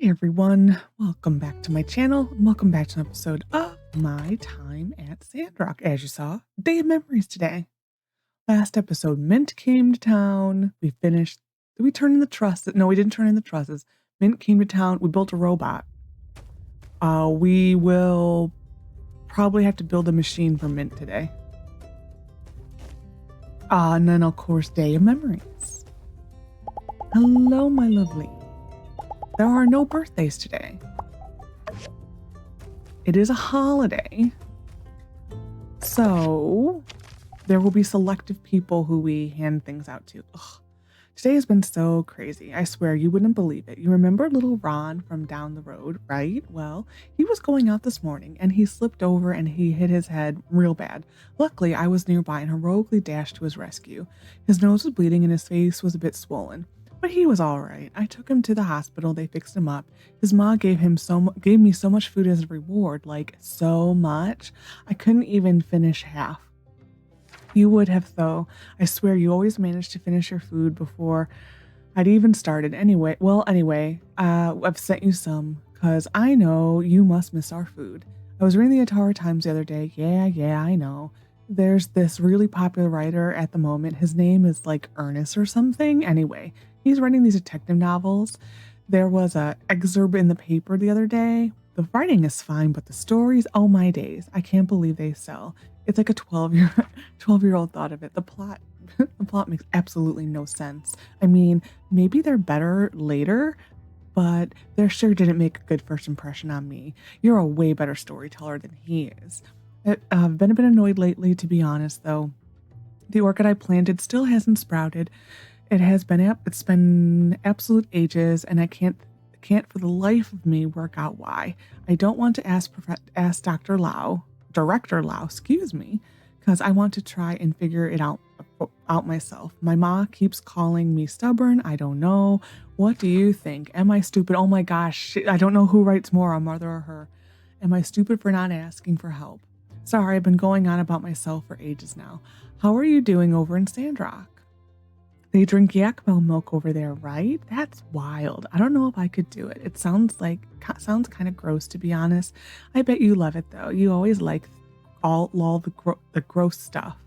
Hi everyone, welcome back to my channel, and welcome back to an episode of my time at Sandrock. As you saw, day of memories today. Last episode, Mint came to town, we finished, did we turn in the trusses? No, we didn't turn in the trusses. Mint came to town, we built a robot. We will probably have to build a machine for Mint today. And then of course, day of memories. Hello, my lovely. There are no birthdays today. It is a holiday. So there will be selective people who we hand things out to. Ugh. Today has been so crazy. I swear you wouldn't believe it. You remember little Ron from down the road, right? Well, he was going out this morning and he slipped over and he hit his head real bad. Luckily, I was nearby and heroically dashed to his rescue. His nose was bleeding and his face was a bit swollen. But he was all right. I took him to the hospital. They fixed him up. His mom gave me so much food as a reward, like so much. I couldn't even finish half. You would have though. I swear you always managed to finish your food before I'd even started. Anyway, I've sent you some because I know you must miss our food. I was reading the Atara Times the other day. Yeah, I know. There's this really popular writer at the moment. His name is like Ernest or something. Anyway, he's writing these detective novels. There was an excerpt in the paper the other day. The writing is fine, but the stories, oh my days. I can't believe they sell. It's like a 12-year-old thought of it. The plot makes absolutely no sense. I mean, maybe they're better later, but they sure didn't make a good first impression on me. You're a way better storyteller than he is. I've been a bit annoyed lately, to be honest, though. The orchid I planted still hasn't sprouted. It's been absolute ages, and I can't for the life of me work out why. I don't want to ask Director Lau, excuse me, because I want to try and figure it out myself. My ma keeps calling me stubborn. I don't know. What do you think? Am I stupid? Oh my gosh, I don't know who writes more, a mother or her. Am I stupid for not asking for help? Sorry, I've been going on about myself for ages now. How are you doing over in Sandrock? They drink yak milk over there, right? That's wild. I don't know if I could do it. It sounds kind of gross, to be honest. I bet you love it though. You always like all the gross stuff.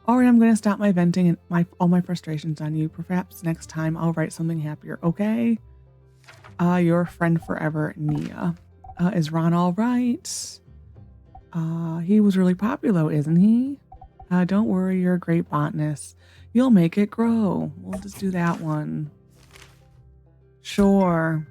All right, I'm going to stop my venting and all my frustrations on you. Perhaps next time I'll write something happier, okay? Your friend forever, Nia. Is Ron all right? He was really popular, isn't he? Don't worry, you're a great botanist. You'll make it grow. We'll just do that one. Sure.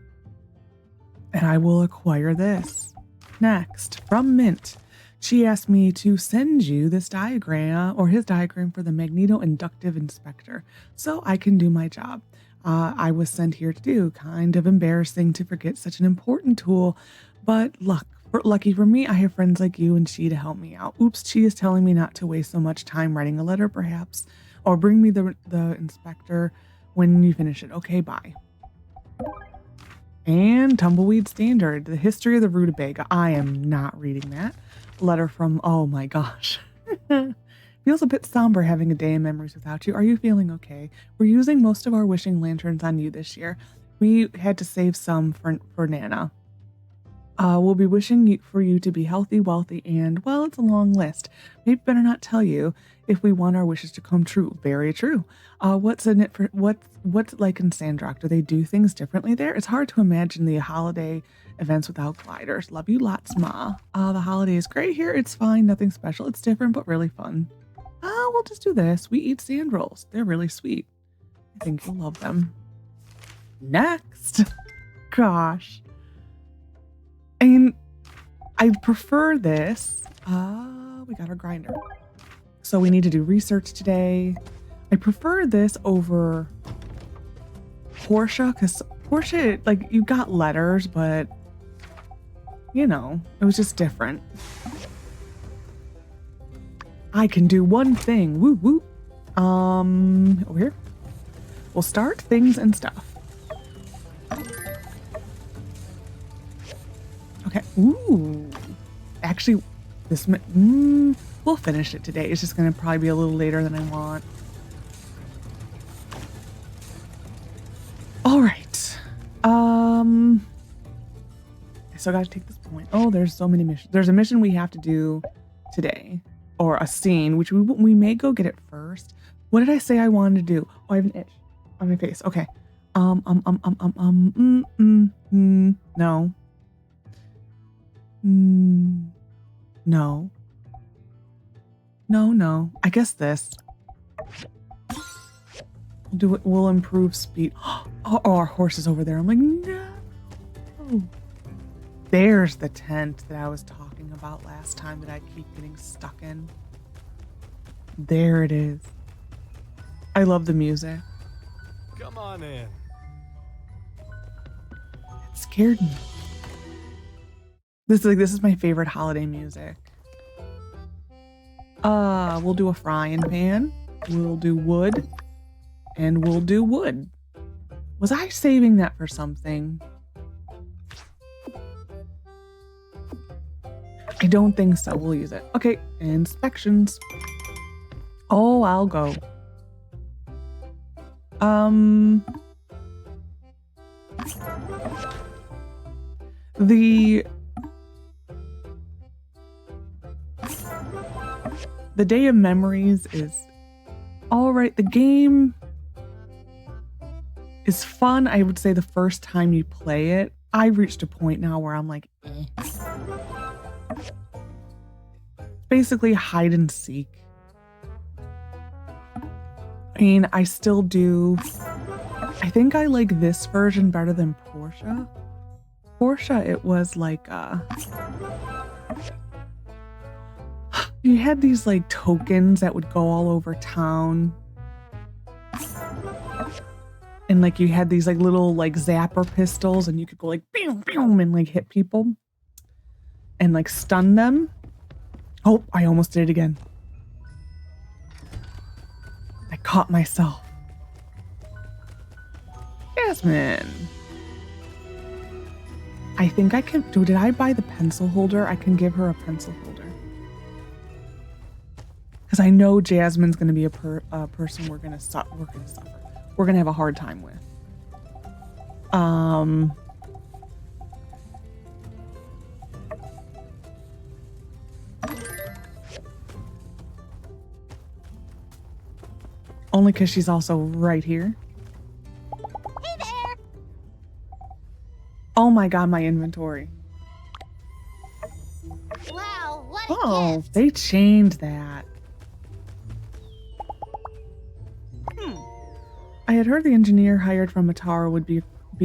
And I will acquire this. Next, from Mint. She asked me to send you this diagram, or his diagram, for the magneto-inductive inspector, so I can do my job. I was sent here to do. Kind of embarrassing to forget such an important tool, but lucky for me, I have friends like you and she to help me out. Oops, she is telling me not to waste so much time writing a letter, perhaps, or bring me the inspector when you finish it. Okay, bye. And Tumbleweed Standard, the history of the rutabaga. I am not reading that. Letter from, oh my gosh. Feels a bit somber having a day in memories without you. Are you feeling okay? We're using most of our wishing lanterns on you this year. We had to save some for Nana. We'll be wishing for you to be healthy, wealthy, and, well, it's a long list. Maybe better not tell you if we want our wishes to come true. Very true. What's like in Sandrock? Do they do things differently there? It's hard to imagine the holiday events without gliders. Love you lots, Ma. The holiday is great here. It's fine. Nothing special. It's different, but really fun. We'll just do this. We eat sand rolls. They're really sweet. I think you'll love them. Next. Gosh. And I prefer this. We got our grinder. So we need to do research today. I prefer this over Portia, because Portia, like, you got letters, but you know, it was just different. I can do one thing. Woo woo. Over here. We'll start things and stuff. Okay. Ooh. Actually, we'll finish it today. It's just going to probably be a little later than I want. All right. still got to take this point. Oh, there's so many missions. There's a mission we have to do today, or a scene, which we may go get it first. What did I say I wanted to do? Oh, I have an itch on my face. Okay. No. No. No. I guess this. We'll do it. We'll improve speed. Oh, our horse is over there. I'm like, no. There's the tent that I was talking about last time that I keep getting stuck in. There it is. I love the music. Come on in. It scared me. This is my favorite holiday music. We'll do a frying pan. We'll do wood. And we'll do wood. Was I saving that for something? I don't think so. We'll use it. Okay, inspections. Oh, I'll go. The Day of Memories is all right. The game is fun. I would say the first time you play it. I reached a point now where I'm like, eh. Basically hide and seek. I mean, I still do. I think I like this version better than Portia. Portia, it was like, you had these like tokens that would go all over town. And like you had these like little like zapper pistols and you could go like boom, boom, and like hit people and like stun them. Oh, I almost did it again. I caught myself. Jasmine. I think I can did I buy the pencil holder? I can give her a pencil holder. Because I know Jasmine's going to be a person we're going to suffer. We're going to have a hard time with. Only because she's also right here. Hey there! Oh my god, my inventory. Wow, what a gift! They changed that. I had heard the engineer hired from Matara would be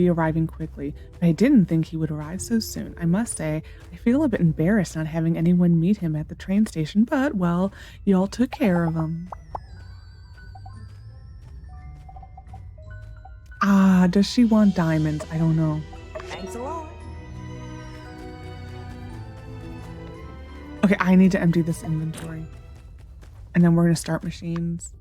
arriving quickly, but I didn't think he would arrive so soon. I must say, I feel a bit embarrassed not having anyone meet him at the train station, but, well, y'all took care of him. Ah, does she want diamonds? I don't know. Thanks a lot. Okay, I need to empty this inventory. And then we're going to start machines.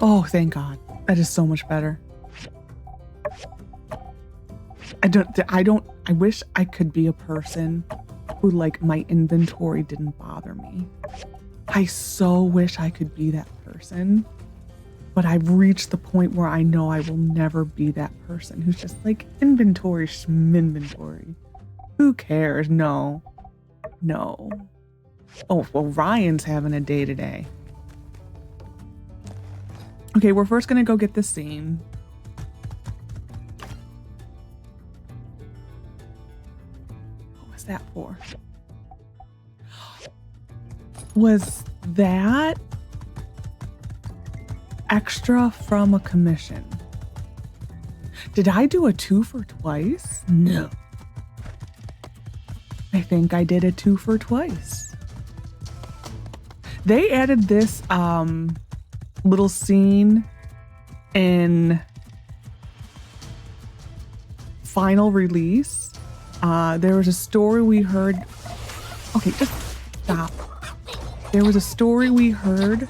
Oh, thank God. That is so much better. I wish I could be a person who, like, my inventory didn't bother me. I so wish I could be that person. But I've reached the point where I know I will never be that person who's just like, inventory, schminventory. Who cares? No. No. Oh, well, Ryan's having a day today. Okay, we're first going to go get this scene. What was that for? Was that extra from a commission? Did I do a 2 for twice? No. I think I did a 2 for twice. They added this little scene in final release. There was a story we heard. Okay, just stop. There was a story we heard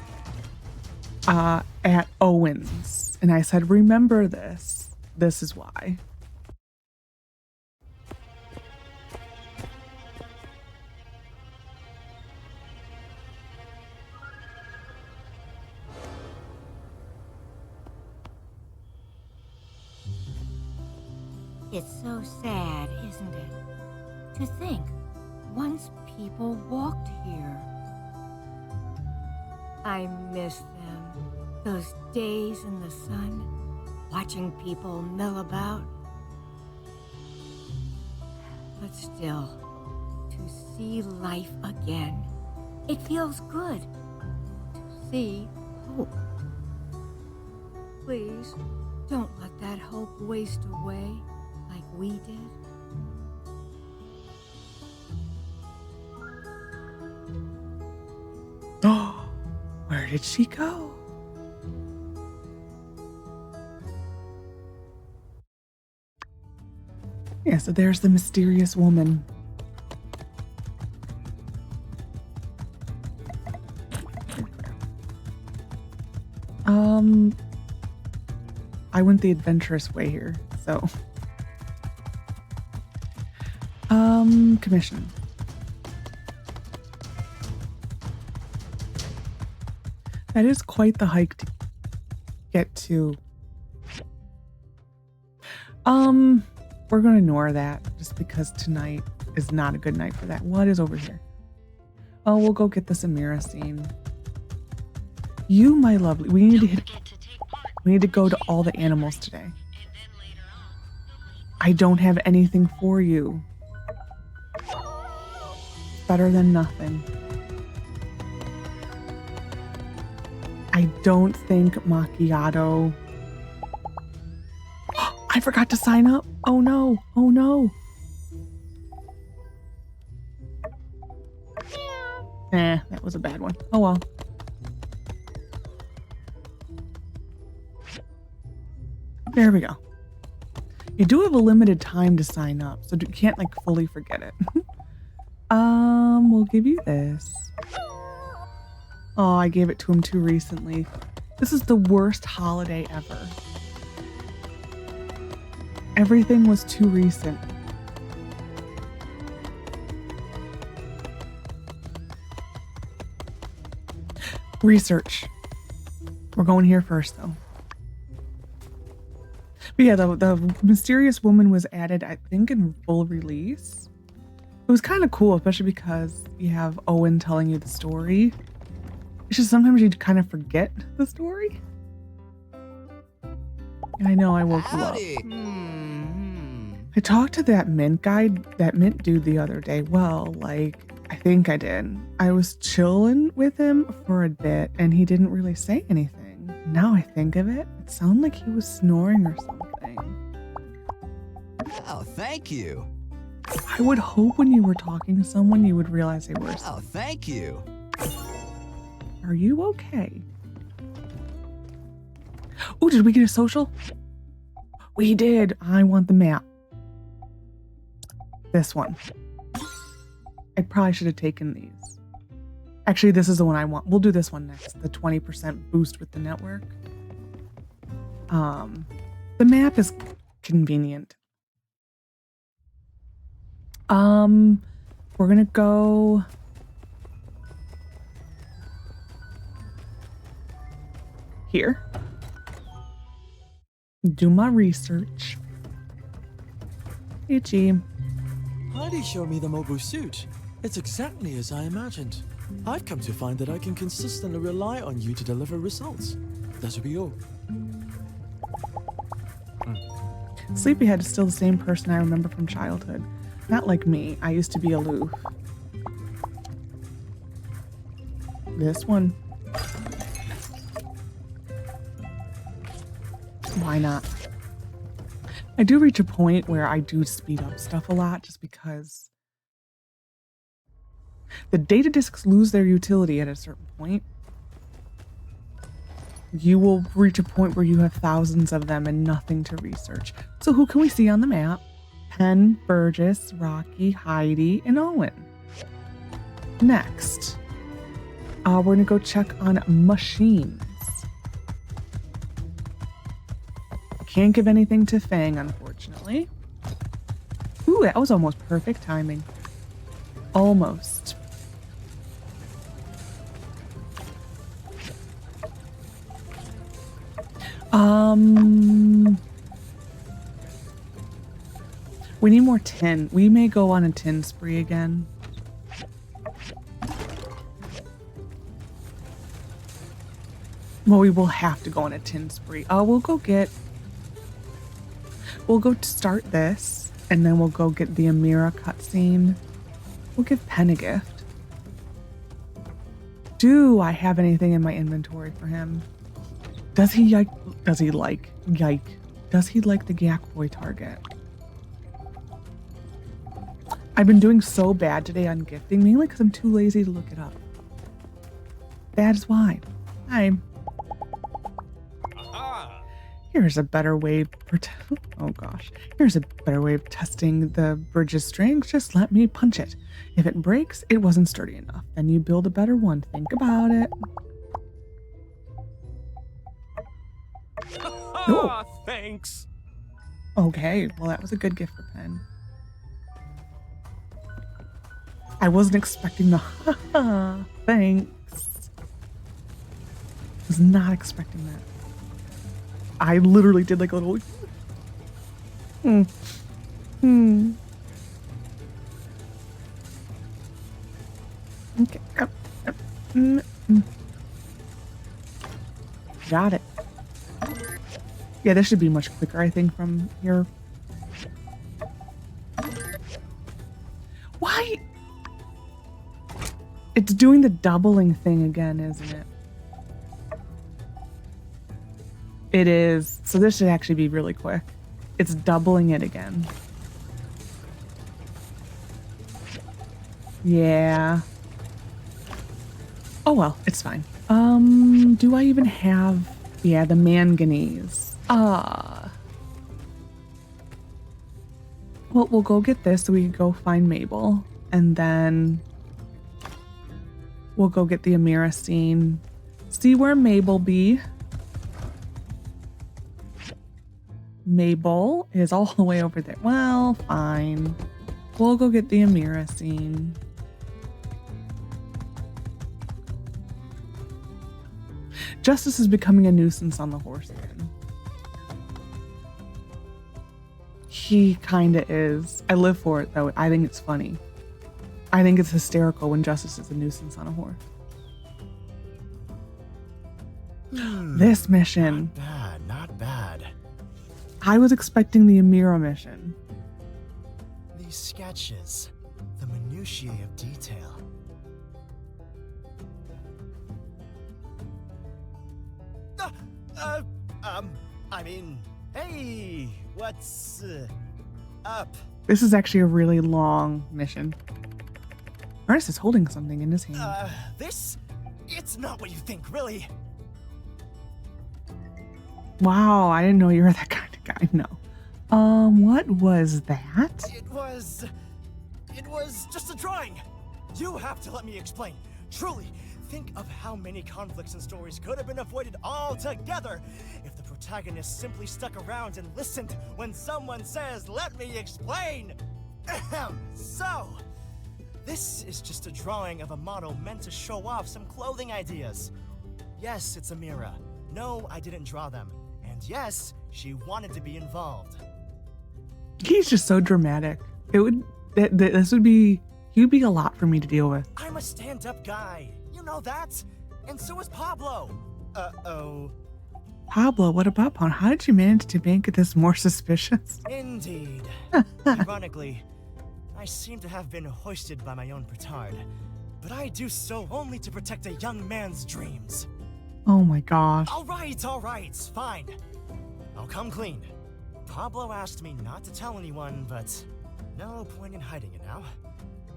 at Owen's, and I said, remember this. This is why. It's so sad, isn't it? To think, once people walked here. I miss them. Those days in the sun, watching people mill about. But still, to see life again, it feels good. To see hope. Please, don't let that hope waste away like we did. Oh, where did she go? Yeah, so there's the mysterious woman. I went the adventurous way here, so. Commission. That is quite the hike to get to. We're gonna ignore that just because tonight is not a good night for that. What is over here? Oh, we'll go get this Amirah scene. You, my lovely, we need to go to all the animals today. I don't have anything for you. Better than nothing. I don't think macchiato. I forgot to sign up. Oh no. Oh no. That was a bad one. Oh well. There we go. You do have a limited time to sign up, so you can't like fully forget it. We'll give you this. Oh, I gave it to him too recently. This is the worst holiday ever. Everything was too recent. Research. We're going here first, though. But yeah, the mysterious woman was added, I think, in full release. It was kind of cool, especially because you have Owen telling you the story. It's just sometimes you kind of forget the story. And I know I woke you up. I talked to that mint guy, that mint dude the other day. Well, like, I think I did. I was chilling with him for a bit and he didn't really say anything. Now I think of it, it sounded like he was snoring or something. Oh, thank you. I would hope when you were talking to someone, you would realize they were asleep. Oh, thank you. Are you okay? Oh, did we get a social? We did. I want the map. This one. I probably should have taken these. Actually, this is the one I want. We'll do this one next. The 20% boost with the network. The map is convenient. We're gonna go here. Do my research. Itchy. Heidi showed me the mobile suit. It's exactly as I imagined. I've come to find that I can consistently rely on you to deliver results. That'll be all. Sleepyhead is still the same person I remember from childhood. Not like me. I used to be aloof. This one. Why not? I do reach a point where I do speed up stuff a lot just because the data disks lose their utility at a certain point. You will reach a point where you have thousands of them and nothing to research. So who can we see on the map? Penn, Burgess, Rocky, Heidi, and Owen. Next, we're gonna go check on machines. Can't give anything to Fang, unfortunately. Ooh, that was almost perfect timing. Almost. We need more tin. We may go on a tin spree again. Well, we will have to go on a tin spree. We'll go start this, and then we'll go get the Amirah cutscene. We'll give Penn a gift. Do I have anything in my inventory for him? Does he like the Yak Boy target? I've been doing so bad today on gifting, mainly because I'm too lazy to look it up. That is why. Here's a better way Here's a better way of testing the bridge's strength. Just let me punch it. If it breaks, it wasn't sturdy enough. Then you build a better one. Think about it. Ah, thanks. Okay, well that was a good gift for Penn. I wasn't expecting the thanks. Was not expecting that. I literally did like a little Okay. Got it. Yeah, this should be much quicker, I think, from here. Why? It's doing the doubling thing again, isn't it? It is. So this should actually be really quick. It's doubling it again. Yeah. Oh well, it's fine. Do I even have... Yeah, the manganese. Well, we'll go get this so we can go find Mabel. And then we'll go get the Amirah scene. See where Mabel be. Mabel is all the way over there. Well, fine. We'll go get the Amirah scene. Justice is becoming a nuisance on the horse again. He kinda is. I live for it though. I think it's funny. I think it's hysterical when Justice is a nuisance on a horse. This mission. Not bad, not bad. I was expecting the Amirah mission. These sketches, the minutiae of detail. I mean, hey, what's up? This is actually a really long mission. Ernest is holding something in his hand. It's not what you think, really. Wow, I didn't know you were that kind of guy. No. What was that? It was just a drawing. You have to let me explain. Truly, think of how many conflicts and stories could have been avoided altogether if the protagonist simply stuck around and listened when someone says, "Let me explain." Ahem. So, this is just a drawing of a model meant to show off some clothing ideas. Yes, it's Amirah. No, I didn't draw them. And yes, she wanted to be involved. He's just so dramatic. He would be a lot for me to deal with. I'm a stand-up guy. You know that? And so is Pablo. Uh-oh. Pablo, what about Pablo? How did you manage to make this more suspicious? Indeed. Ironically, I seem to have been hoisted by my own petard. But I do so only to protect a young man's dreams. Oh my gosh. All right, fine. I'll come clean. Pablo asked me not to tell anyone, but no point in hiding it now.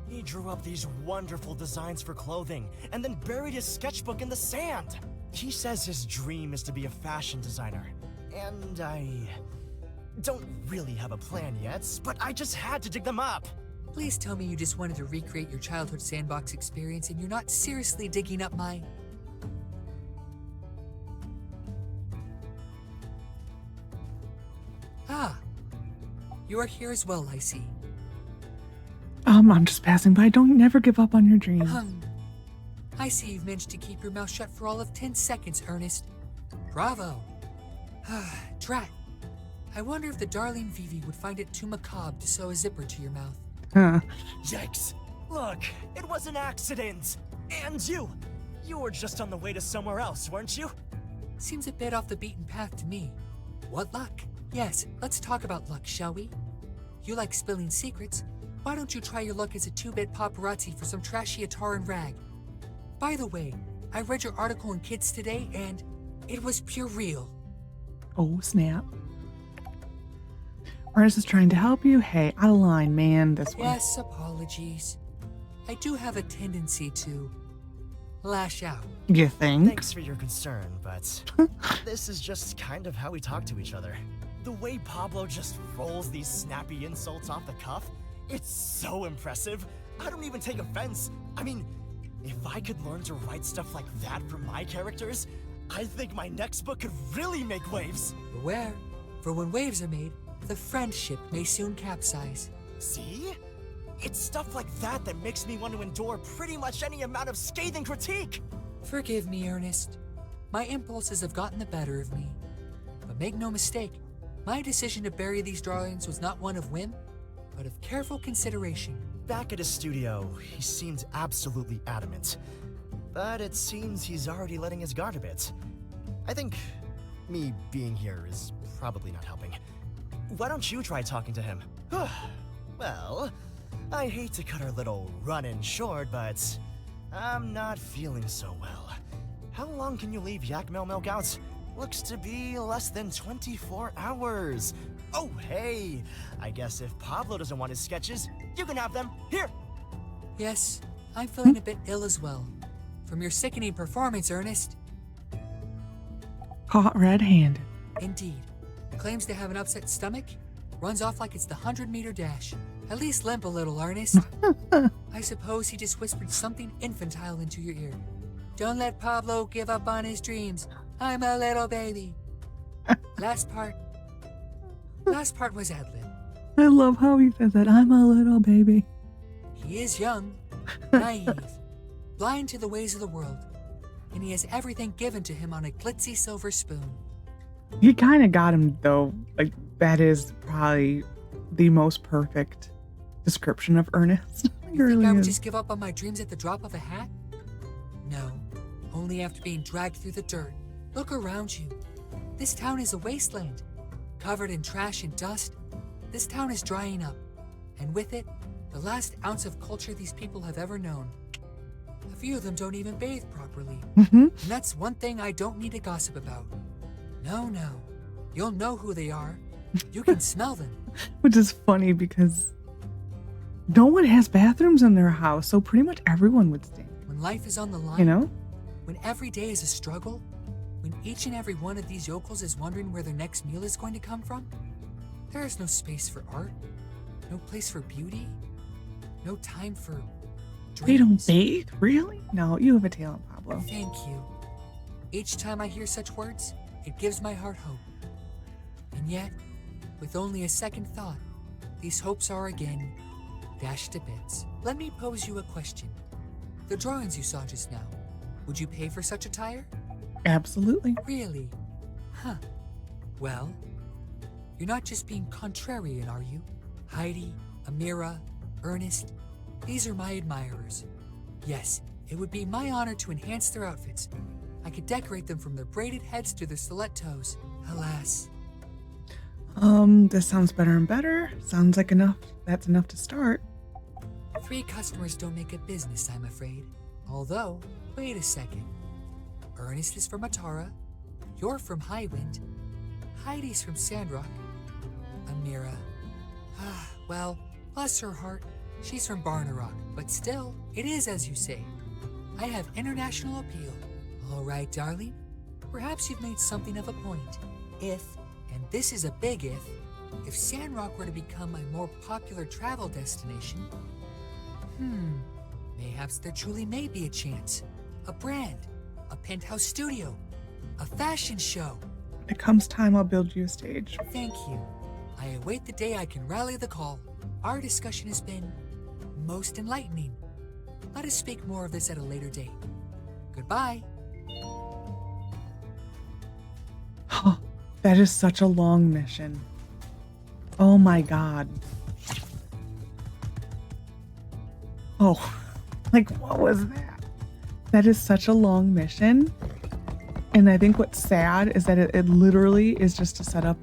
He drew up these wonderful designs for clothing and then buried his sketchbook in the sand. He says his dream is to be a fashion designer. And I don't really have a plan yet, but I just had to dig them up. Please tell me you just wanted to recreate your childhood sandbox experience and you're not seriously digging up my... Ah, you are here as well, I see. I'm just passing by. Don't never give up on your dreams. I see you've managed to keep your mouth shut for all of 10 seconds, Ernest. Bravo. Drat. I wonder if the darling Vivi would find it too macabre to sew a zipper to your mouth. Huh. Yikes. Look, it was an accident. And you were just on the way to somewhere else, weren't you? Seems a bit off the beaten path to me. What luck? Yes, let's talk about luck, shall we? You like spilling secrets. Why don't you try your luck as a 2-bit paparazzi for some trashy Ataran rag? By the way, I read your article in Kids today and it was pure real. Oh, snap. Ernest is trying to help you. Hey, out of line, man. This one. Yes, apologies. I do have a tendency to lash out. You think? Thanks for your concern, but this is just kind of how we talk to each other. The way Pablo just rolls these snappy insults off the cuff, it's so impressive. I don't even take offense. I mean, if I could learn to write stuff like that for my characters, I think my next book could really make waves. Beware, for when waves are made, the friendship may soon capsize. See? It's stuff like that that makes me want to endure pretty much any amount of scathing critique. Forgive me, Ernest. My impulses have gotten the better of me. But make no mistake, my decision to bury these drawings was not one of whim, but of careful consideration. Back at his studio, he seemed absolutely adamant. But it seems he's already letting his guard a bit. I think me being here is probably not helping. Why don't you try talking to him? Well, I hate to cut our little run-in short, but I'm not feeling so well. How long can you leave yak milk out? Looks to be less than 24 hours. Oh, hey, I guess if Pablo doesn't want his sketches, you can have them. Here! Yes, I'm feeling a bit ill as well. From your sickening performance, Ernest. Caught red-handed. Indeed. Claims to have an upset stomach, runs off like it's the 100-meter dash. At least limp a little, Ernest. I suppose he just whispered something infantile into your ear. Don't let Pablo give up on his dreams. I'm a little baby. Last part was ad-lib. I love how he says that. I'm a little baby. He is young, naive, blind to the ways of the world, and he has everything given to him on a glitzy silver spoon. You kind of got him, though. Like, that is probably the most perfect description of Ernest. It You really think I would is. just give up on my dreams at the drop of a hat? No, only after being dragged through the dirt. Look around you. This town is a wasteland, covered in trash and dust. This town is drying up, and with it, the last ounce of culture these people have ever known. A few of them don't even bathe properly, and that's one thing I don't need to gossip about. No, you'll know who they are. You can smell them. Which is funny because no one has bathrooms in their house, so pretty much everyone would stink. When life is on the line, You know? when every day is a struggle, when each and every one of these yokels is wondering where their next meal is going to come from, there is no space for art, no place for beauty, no time for dreams. They don't bathe? Really? No, you have a talent, Pablo. Thank you. Each time I hear such words, it gives my heart hope. And yet, with only a second thought, these hopes are again dashed to bits. Let me pose you a question. The drawings you saw just now, would you pay for such attire? Absolutely. Really? Huh. Well, you're not just being contrarian, are you? Heidi, Amirah, Ernest, these are my admirers. Yes, it would be my honor to enhance their outfits. I could decorate them from their braided heads to their stiletto toes. Alas. This sounds better and better. Sounds like enough. That's enough to start. 3 customers don't make a business, I'm afraid. Although, wait a second. Ernest is from Atara, you're from Highwind, Heidi's from Sandrock, Amirah. Well, bless her heart, she's from Barnarock, but still, it is as you say. I have international appeal. All right, darling, perhaps you've made something of a point. If, and this is a big if Sandrock were to become a more popular travel destination, mayhaps there truly may be a chance. A brand, a penthouse studio, a fashion show. When it comes time, I'll build you a stage. Thank you. I await the day I can rally the call. Our discussion has been most enlightening. Let us speak more of this at a later date. Goodbye. That is such a long mission. Oh my god. Oh, like what was that? That is such a long mission. And I think what's sad is that it literally is just to set up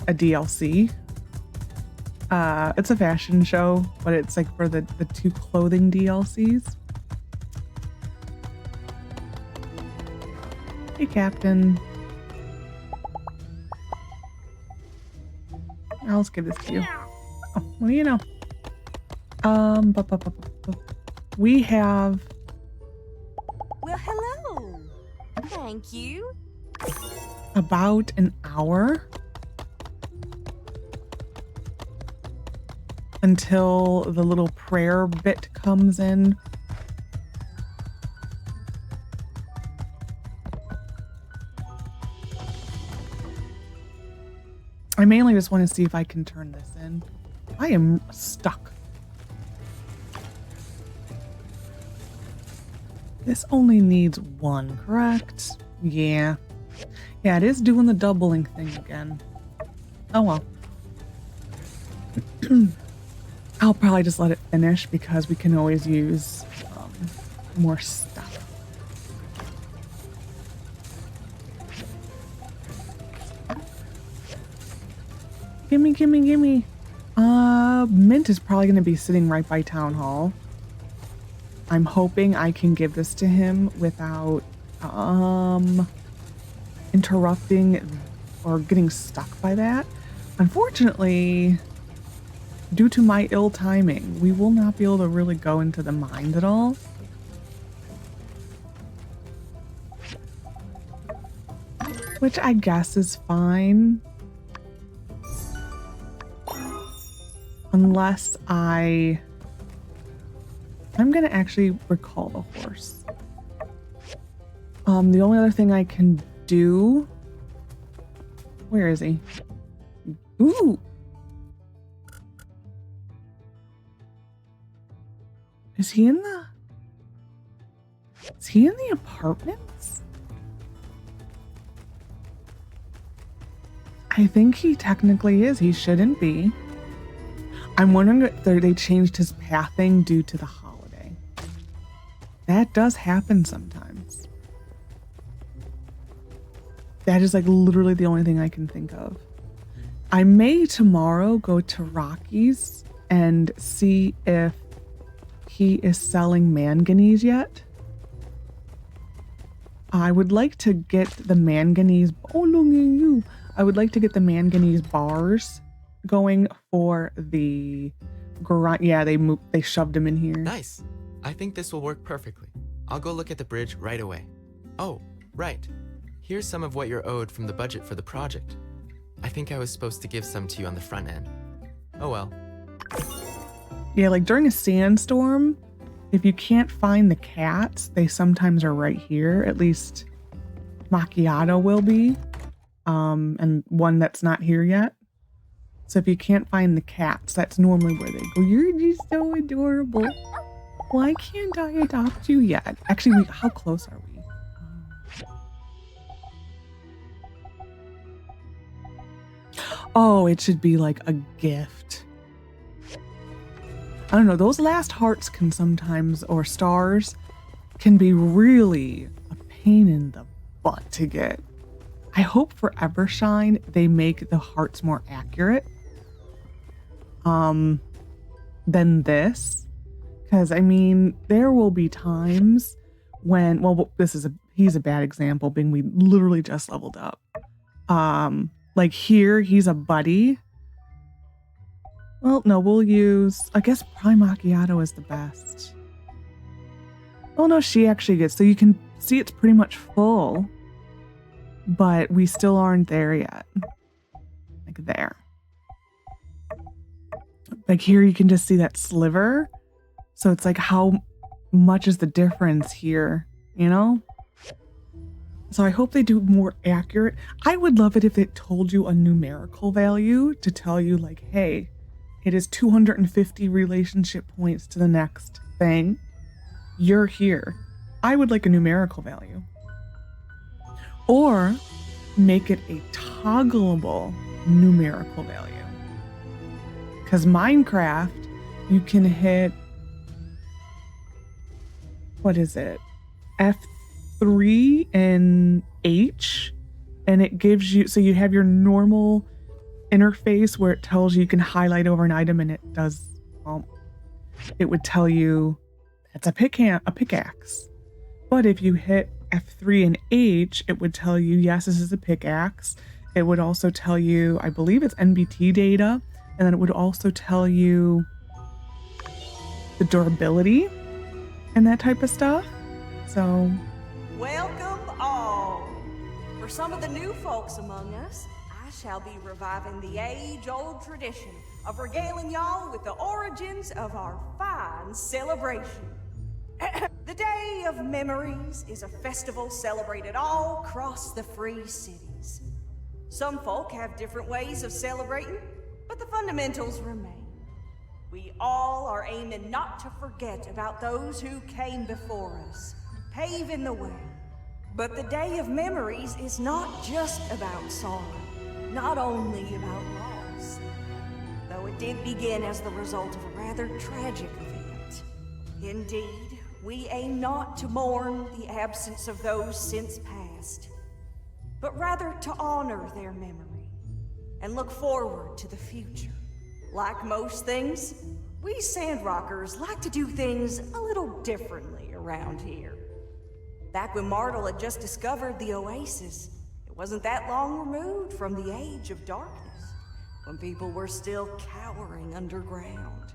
a DLC. It's a fashion show, but it's like for the 2 clothing DLCs. Hey, Captain. I'll just give this to you. Oh, what do you know? We have... Well, hello. Thank you. about an hour until the little prayer bit comes in. I mainly just want to see if I can turn this in. I am stuck. This only needs one, correct? Yeah. Yeah, it is doing the doubling thing again. Oh well. I'll probably just let it finish because we can always use more stuff. Gimme, gimme, gimme. Mint is probably going to be sitting right by Town Hall. I'm hoping I can give this to him without interrupting or getting stuck by that. Unfortunately, due to my ill timing, we will not be able to really go into the mines at all. Which I guess is fine. Unless I'm gonna actually recall the horse. The only other thing I can do... Where is he? Ooh! Is he in the apartments? I think he technically is. He shouldn't be. I'm wondering if they changed his pathing due to the holiday. That does happen sometimes. That is like literally the only thing I can think of. I may tomorrow go to Rocky's and see if he is selling manganese yet. I would like to get the manganese. Oh, look at you. I would like to get the manganese bars going for the grind. Yeah, they shoved him in here. Nice. I think this will work perfectly. I'll go look at the bridge right away. Oh, right. Here's some of what you're owed from the budget for the project. I think I was supposed to give some to you on the front end. Oh well. Yeah, like during a sandstorm, if you can't find the cats, they sometimes are right here. At least Macchiato will be. And one that's not here yet. So if you can't find the cats, that's normally where they go. You're just so adorable. Why can't I adopt you yet? Actually, how close are we? Oh, it should be like a gift. I don't know. Those last hearts can sometimes, or stars, can be really a pain in the butt to get. I hope for Evershine they make the hearts more accurate than this, because I mean there will be times when, well, he's a bad example being we literally just leveled up. Like here he's a buddy. Well, no, we'll use, I guess Prime Macchiato is the best. Oh no, she actually gets, so you can see it's pretty much full. But we still aren't there yet. Like there. Like here you can just see that sliver. So it's like how much is the difference here, you know? So I hope they do more accurate. I would love it if it told you a numerical value to tell you like, hey, it is 250 relationship points to the next thing. You're here. I would like a numerical value. Or make it a toggleable numerical value. Because Minecraft, you can hit, what is it? F3 and H, and it gives you, so you have your normal interface where it tells you can highlight over an item, and it does, well, it would tell you that's a pickaxe. But if you hit F3 and H, it would tell you, yes, this is a pickaxe. It would also tell you, I believe it's NBT data, and then it would also tell you the durability and that type of stuff. So, Welcome all. For some of the new folks among us, I shall be reviving the age-old tradition of regaling y'all with the origins of our fine celebration. The Day of Memories is a festival celebrated all across the free cities. Some folk have different ways of celebrating, but the fundamentals remain. We all are aiming not to forget about those who came before us, paving the way. But the Day of Memories is not just about sorrow, not only about loss, though it did begin as the result of a rather tragic event. Indeed, we aim not to mourn the absence of those since passed, but rather to honor their memory and look forward to the future. Like most things, we Sandrockers like to do things a little differently around here. Back when Martel had just discovered the Oasis, it wasn't that long removed from the Age of Darkness, when people were still cowering underground.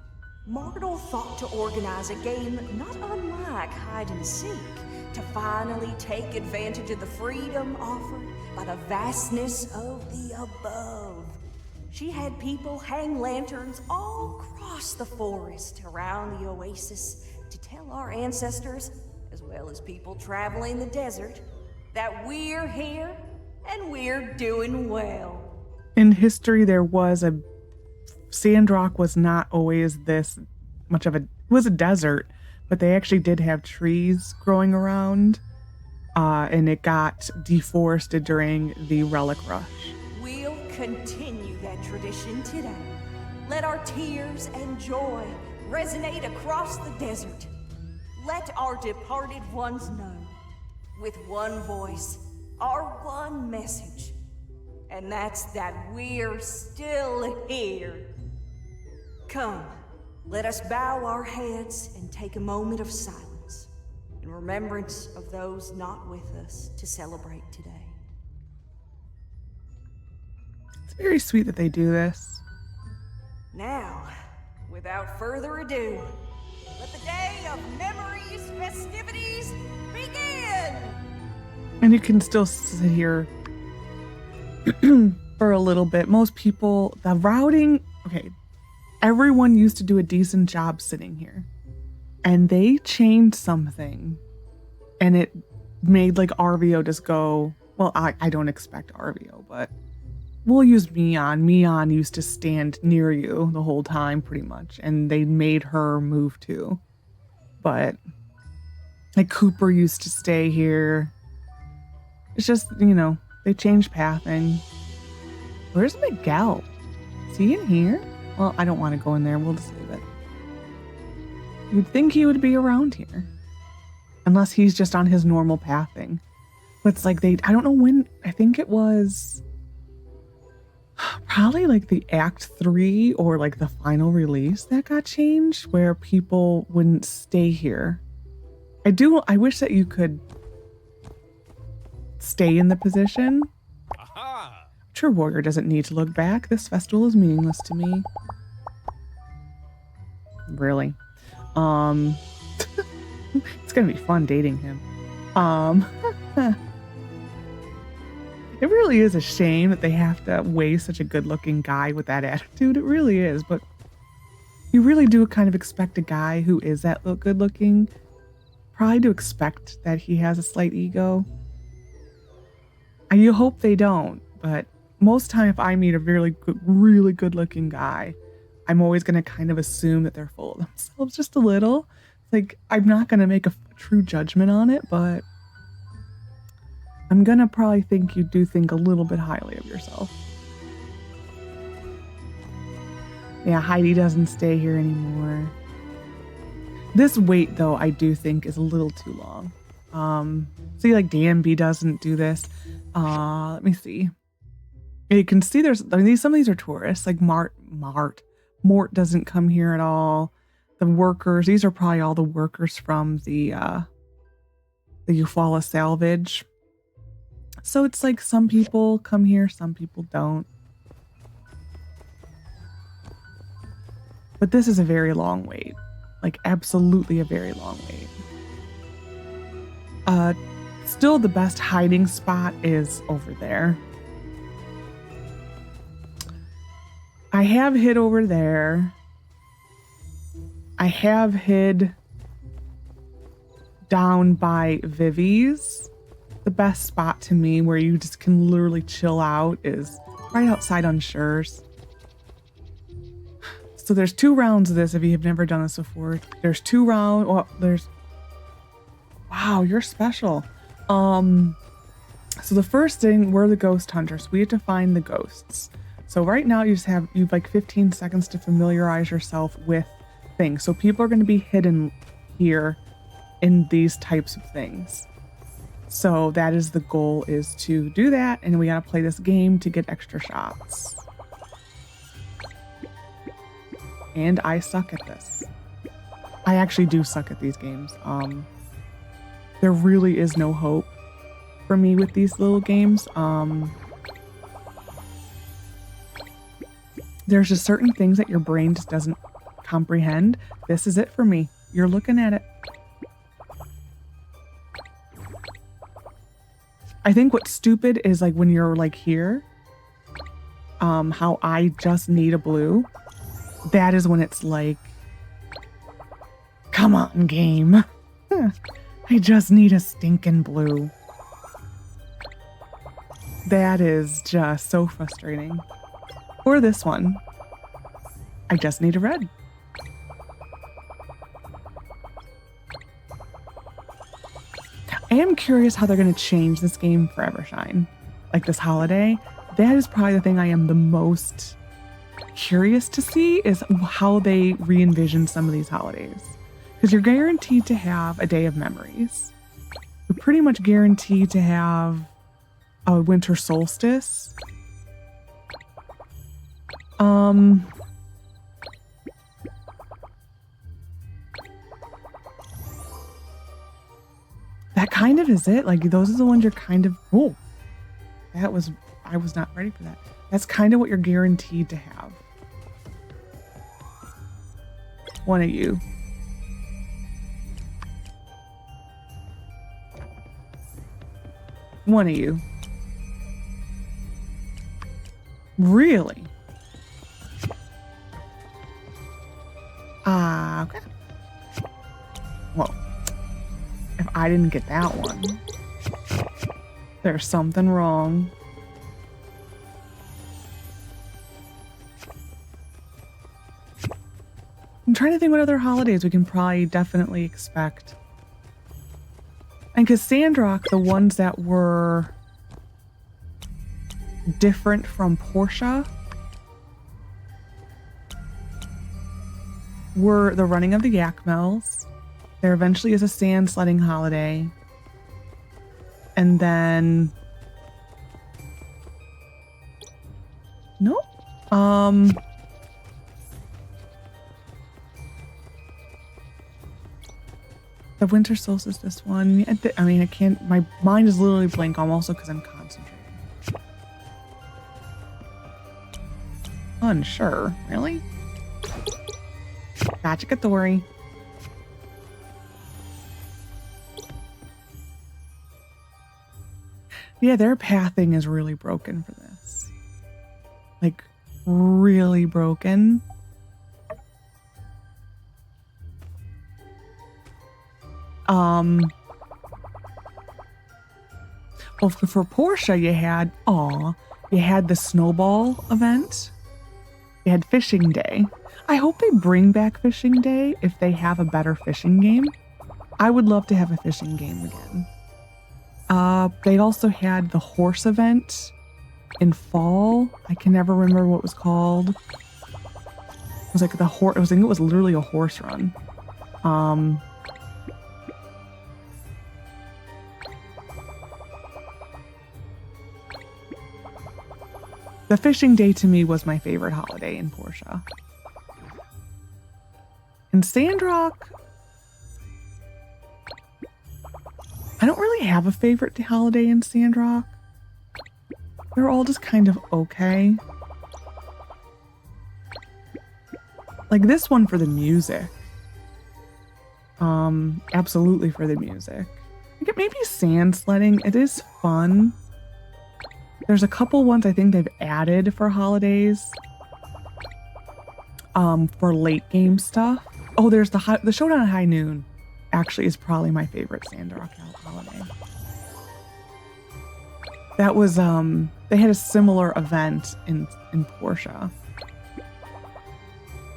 Martel thought to organize a game not unlike hide and seek, to finally take advantage of the freedom offered by the vastness of the above. She had people hang lanterns all across the forest around the oasis to tell our ancestors, as well as people traveling the desert, that we're here and we're doing well. in history, there was a Sandrock was not always this much of a, it was a desert, but they actually did have trees growing around, and it got deforested during the Relic Rush. We'll continue that tradition today. Let our tears and joy resonate across the desert. Let our departed ones know, with one voice, our one message, and that's that we're still here. Come, let us bow our heads and take a moment of silence in remembrance of those not with us to celebrate today. It's very sweet that they do this. Now, without further ado, let the Day of Memories festivities begin! And you can still sit here for a little bit. Most people, the routing, okay, everyone used to do a decent job sitting here. And they changed something. And it made like RVO just go, well, I don't expect RVO, but we'll use Mion. Mion used to stand near you the whole time pretty much. And they made her move too. But like Cooper used to stay here. It's just, you know, they changed pathing. Where's Miguel? Is he in here? Well, I don't want to go in there. We'll just leave it. You'd think he would be around here. Unless he's just on his normal pathing. But it's like I don't know when, I think it was probably like the Act 3 or like the final release that got changed where people wouldn't stay here. I wish that you could stay in the position. Aha! True Warrior doesn't need to look back. This festival is meaningless to me. Really. It's gonna be fun dating him. It really is a shame that they have to waste such a good-looking guy with that attitude. It really is, but you really do kind of expect a guy who is that good-looking probably to expect that he has a slight ego. And you hope they don't, but most time if I meet a really good-looking guy, I'm always going to kind of assume that they're full of themselves just a little. Like, I'm not going to make a true judgment on it, but I'm going to probably think you do think a little bit highly of yourself. Yeah, Heidi doesn't stay here anymore. This wait, though, I do think is a little too long. See, like DMB doesn't do this. Let me see. You can see some of these are tourists, like Mort doesn't come here at all. The workers, these are probably all the workers from the Eufaula Salvage. So it's like some people come here, some people don't. But this is a very long wait. Like absolutely a very long wait. Still the best hiding spot is over there. I have hid over there. I have hid down by Vivi's. The best spot to me where you just can literally chill out is right outside Unsure's. So there's 2 rounds of this if you have never done this before. There's 2 rounds. Well, wow, you're special. So the first thing, we're the ghost hunters. We have to find the ghosts. So right now you've like 15 seconds to familiarize yourself with things. So people are going to be hidden here in these types of things. So that is the goal, is to do that. And we got to play this game to get extra shots. And I suck at this. I actually do suck at these games. There really is no hope for me with these little games. There's just certain things that your brain just doesn't comprehend. This is it for me. You're looking at it. I think what's stupid is like when you're like here, how I just need a blue. That is when it's like, come on, game. I just need a stinking blue. That is just so frustrating. Or this one. I just need a red. I am curious how they're going to change this game for Evershine. Like this holiday. That is probably the thing I am the most curious to see, is how they re-envision some of these holidays. Because you're guaranteed to have a Day of Memories. You're pretty much guaranteed to have a winter solstice. That kind of is it. Like those are the ones you're kind of, I was not ready for that. That's kind of what you're guaranteed to have. One of you. One of you. Really? Okay. Well, if I didn't get that one, there's something wrong. I'm trying to think what other holidays we can probably definitely expect. And because Sandrock, the ones that were different from Portia were the running of the yak mills. There eventually is a sand sledding holiday. And then no. The winter solstice, this one. I mean, I can't, my mind is literally blank also because I'm concentrating. Unsure. Really? Gotcha, Katori. Yeah, their pathing is really broken for this. Like, really broken. Well, for Portia, you had the snowball event. You had fishing day. I hope they bring back fishing day if they have a better fishing game. I would love to have a fishing game again. They also had the horse event in fall. I can never remember what it was called. It was like the horse. I think it was literally a horse run. The fishing day to me was my favorite holiday in Portia. In Sandrock, I don't really have a favorite holiday in Sandrock. They're all just kind of okay. Like this one for the music. Absolutely for the music. I think maybe sand sledding. It is fun. There's a couple ones I think they've added for holidays. For late game stuff. Oh, there's the Showdown at High Noon. Actually, is probably my favorite Sandrock holiday. That was they had a similar event in Portia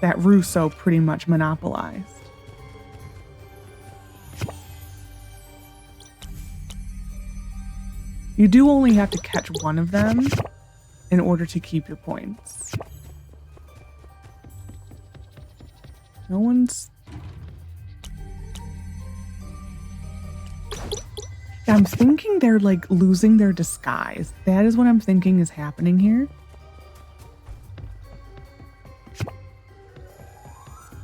that Russo pretty much monopolized. You do only have to catch one of them in order to keep your points. No one's... Yeah, I'm thinking they're like losing their disguise. That is what I'm thinking is happening here.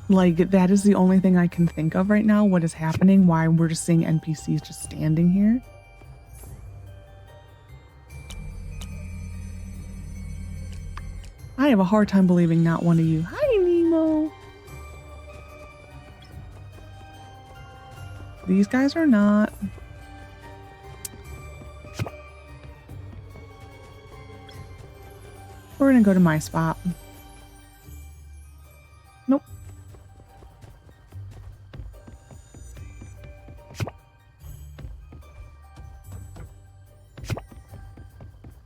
Like, that is the only thing I can think of right now. What is happening? Why we're just seeing NPCs just standing here. I have a hard time believing not one of you. Hi, Nemo. These guys are not. We're gonna go to my spot. Nope.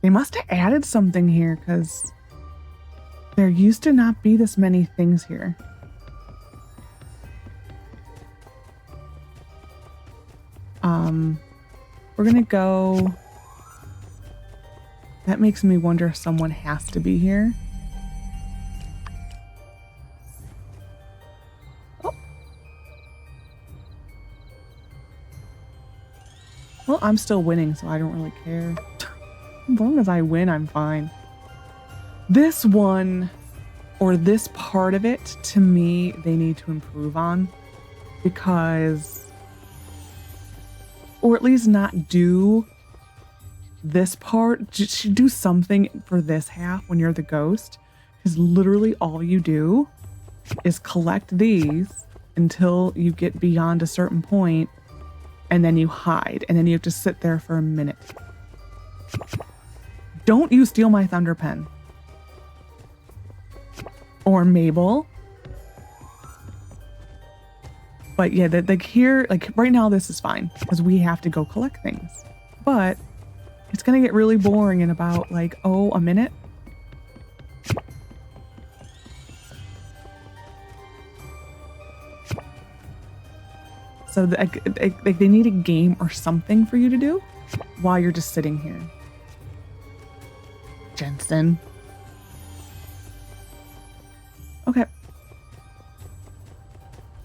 They must have added something here because there used to not be this many things here. We're gonna go. That makes me wonder if someone has to be here. Oh. Well, I'm still winning, so I don't really care. As long as I win, I'm fine. This one, or this part of it, to me, they need to improve on. Because... Or at least not do this part. Just do something for this half when you're the ghost. Because literally all you do is collect these until you get beyond a certain point, and then you hide, and then you have to sit there for a minute. Don't you steal my thunder pen. Or Mabel. But yeah, like here, like right now this is fine because we have to go collect things. But it's gonna get really boring in about like, oh, a minute. So like they need a game or something for you to do while you're just sitting here. Jensen. Okay.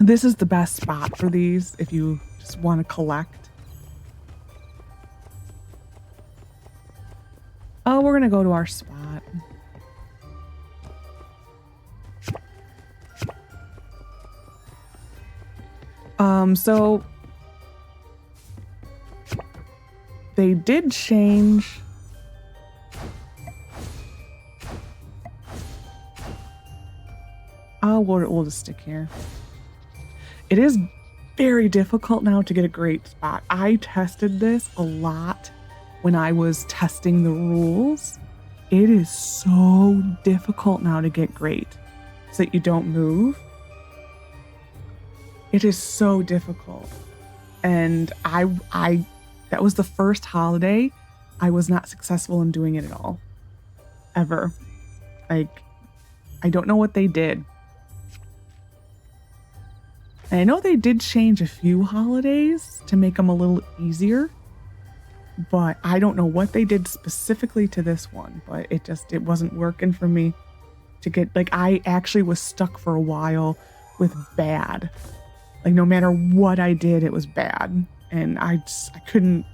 This is the best spot for these if you just want to collect. Oh, we're going to go to our spot. So they did change. Oh, we'll just stick here. It is very difficult now to get a great spot. I tested this a lot when I was testing the rules. It is so difficult now to get great so that you don't move. It is so difficult. And I that was the first holiday I was not successful in doing it at all. Ever. Like, I don't know what they did. And I know they did change a few holidays to make them a little easier, but I don't know what they did specifically to this one, but it wasn't working for me. to get, like, I actually was stuck for a while with bad. Like, no matter what I did, it was bad. And I couldn't,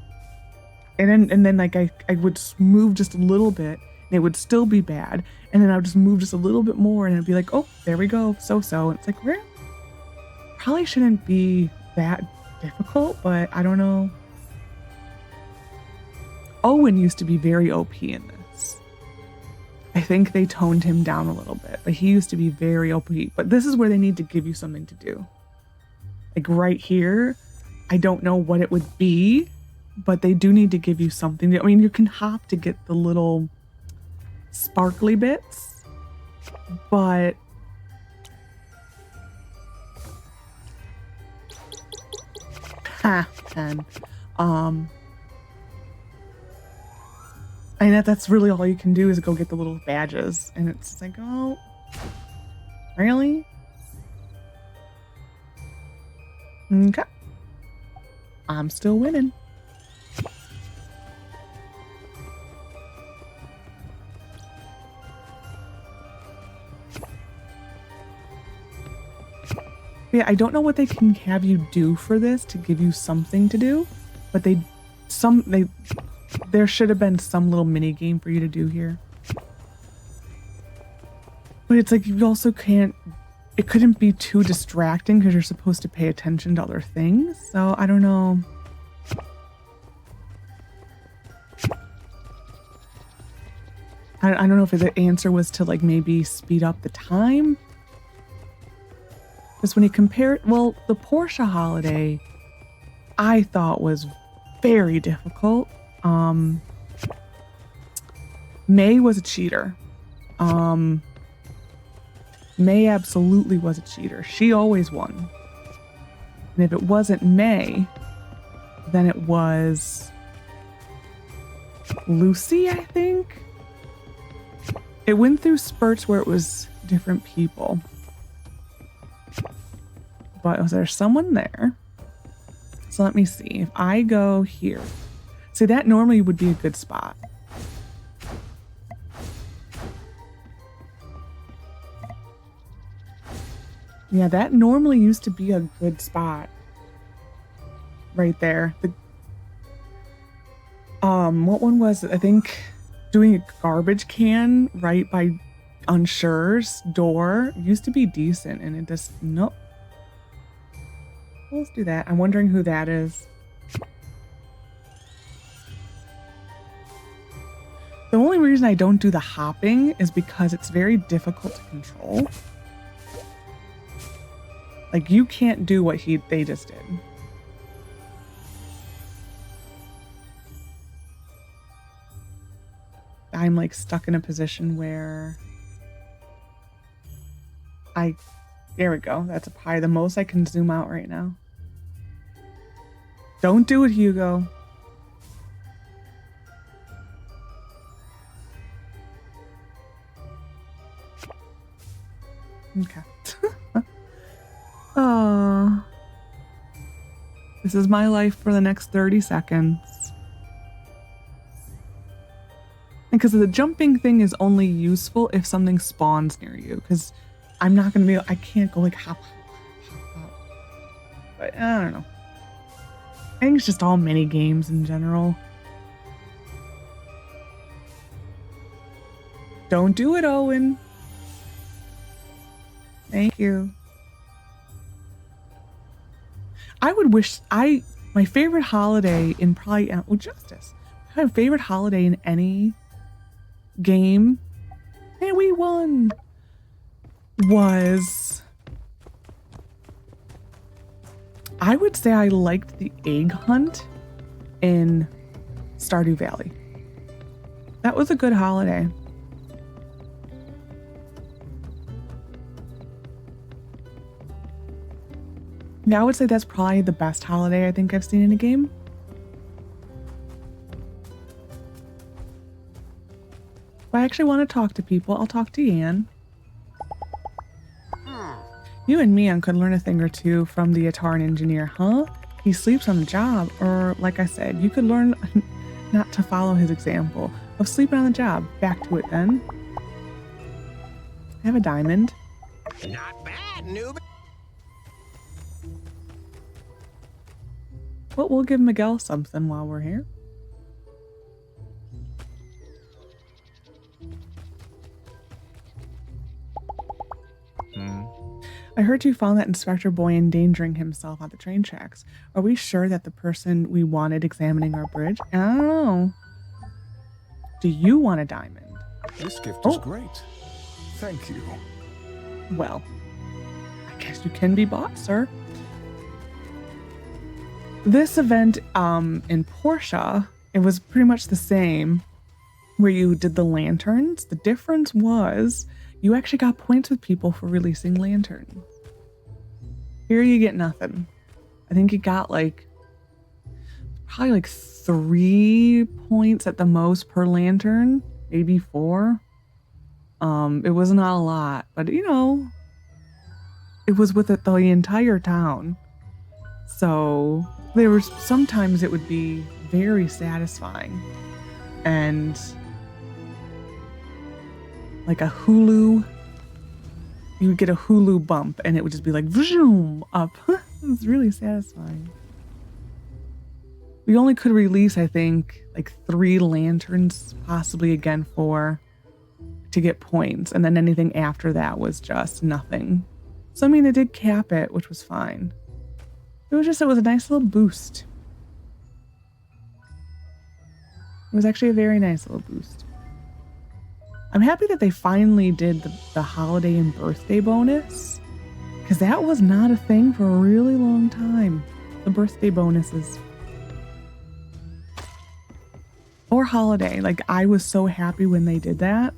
and then like I would move just a little bit and it would still be bad. And then I would just move just a little bit more and it'd be like, oh, there we go, so. And it's like, probably shouldn't be that difficult, but I don't know. Owen used to be very OP in this. I think they toned him down a little bit, but he used to be very OP. But this is where they need to give you something to do. Like right here, I don't know what it would be, but they do need to give you something. I mean, you can hop to get the little sparkly bits, but and that's really all you can do is go get the little badges, and it's like, oh, really? Okay. I'm still winning. Yeah, I don't know what they can have you do for this to give you something to do, but there should have been some little mini game for you to do here. But it's like you also can't, it couldn't be too distracting because you're supposed to pay attention to other things. So I don't know. I don't know if the answer was to like maybe speed up the time. Because when you compare it, well, the Porsche holiday I thought was very difficult. May was a cheater. May absolutely was a cheater. She always won. And if it wasn't May, then it was Lucy, I think. It went through spurts where it was different people. But was there someone there? So let me see. If I go here. See, that normally would be a good spot. Yeah, that normally used to be a good spot. Right there. What one was it? I think doing a garbage can right by Unsure's door used to be decent, and it just, nope. Well, let's do that. I'm wondering who that is. The only reason I don't do the hopping is because it's very difficult to control. Like, you can't do what they just did. I'm like stuck in a position where there we go. That's probably the most I can zoom out right now. Don't do it, Hugo. Okay. Oh, this is my life for the next 30 seconds. And because the jumping thing is only useful if something spawns near you, because I'm not going to be, I can't go like hop. But I don't know. I think it's just all mini games in general. Don't do it, Owen. Thank you. I would wish my favorite holiday in probably Justice. My favorite holiday in any game, and we won, was, I would say I liked the egg hunt in Stardew Valley. That was a good holiday. Yeah, I would say that's probably the best holiday I think I've seen in a game. If I actually want to talk to people, I'll talk to Yan. You and Mian could learn a thing or two from the Ataran engineer, huh? He sleeps on the job, or like I said, you could learn not to follow his example of sleeping on the job. Back to it then. I have a diamond. Not bad, noob. Well, we'll give Miguel something while we're here. I heard you found that Inspector Boy endangering himself on the train tracks. Are we sure that the person we wanted examining our bridge? I don't know. Do you want a diamond? This gift is great. Thank you. Well, I guess you can be bought, sir. This event in Portia, it was pretty much the same where you did the lanterns. The difference was you actually got points with people for releasing lanterns. Here you get nothing. I think you got like probably like 3 points at the most per lantern, maybe 4. It was not a lot, but you know, it was with the entire town. So there was sometimes it would be very satisfying. And like a Hulu, you would get a Hulu bump and it would just be like vroom up. It was really satisfying. We only could release, I think, like 3 lanterns, possibly again 4, to get points. And then anything after that was just nothing. So I mean, it did cap it, which was fine. It was a nice little boost. It was actually a very nice little boost. I'm happy that they finally did the holiday and birthday bonus, because that was not a thing for a really long time. The birthday bonuses. Or holiday. Like, I was so happy when they did that,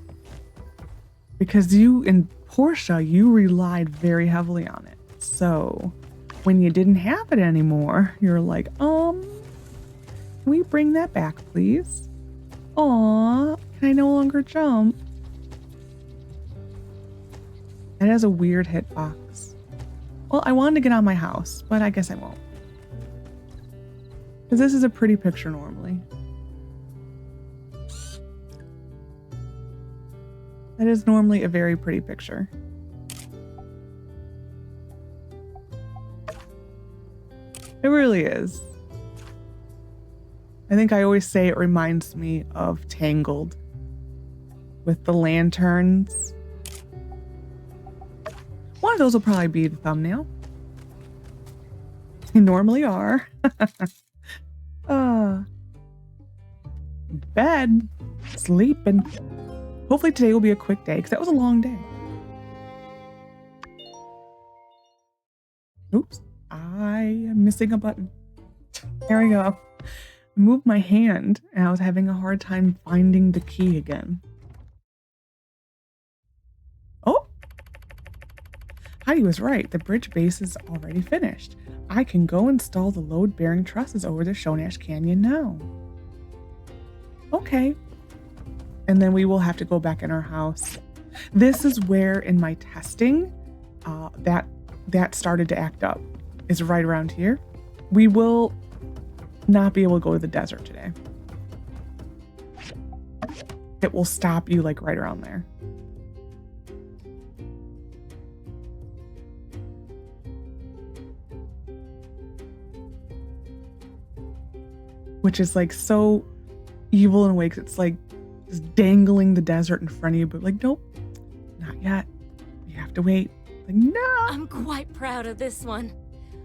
because you, in Portia, you relied very heavily on it. So when you didn't have it anymore, you're like, can we bring that back, please? Aw, can I no longer jump? It has a weird hitbox. Well, I wanted to get on my house, but I guess I won't. Because this is a pretty picture normally. That is normally a very pretty picture. It really is. I think I always say it reminds me of Tangled with the lanterns. One of those will probably be the thumbnail. They normally are. Bed, sleeping. Hopefully today will be a quick day, because that was a long day. Oops, I am missing a button. There we go. I moved my hand and I was having a hard time finding the key again. Oh! Heidi was right. The bridge base is already finished. I can go install the load-bearing trusses over the Shonash Canyon now. Okay. And then we will have to go back in our house. This is where in my testing that started to act up. Is right around here. We will not be able to go to the desert today. It will stop you like right around there. Which is like so evil in a way, 'cause it's like just dangling the desert in front of you, but like, nope, not yet. You have to wait. Like, no. I'm quite proud of this one.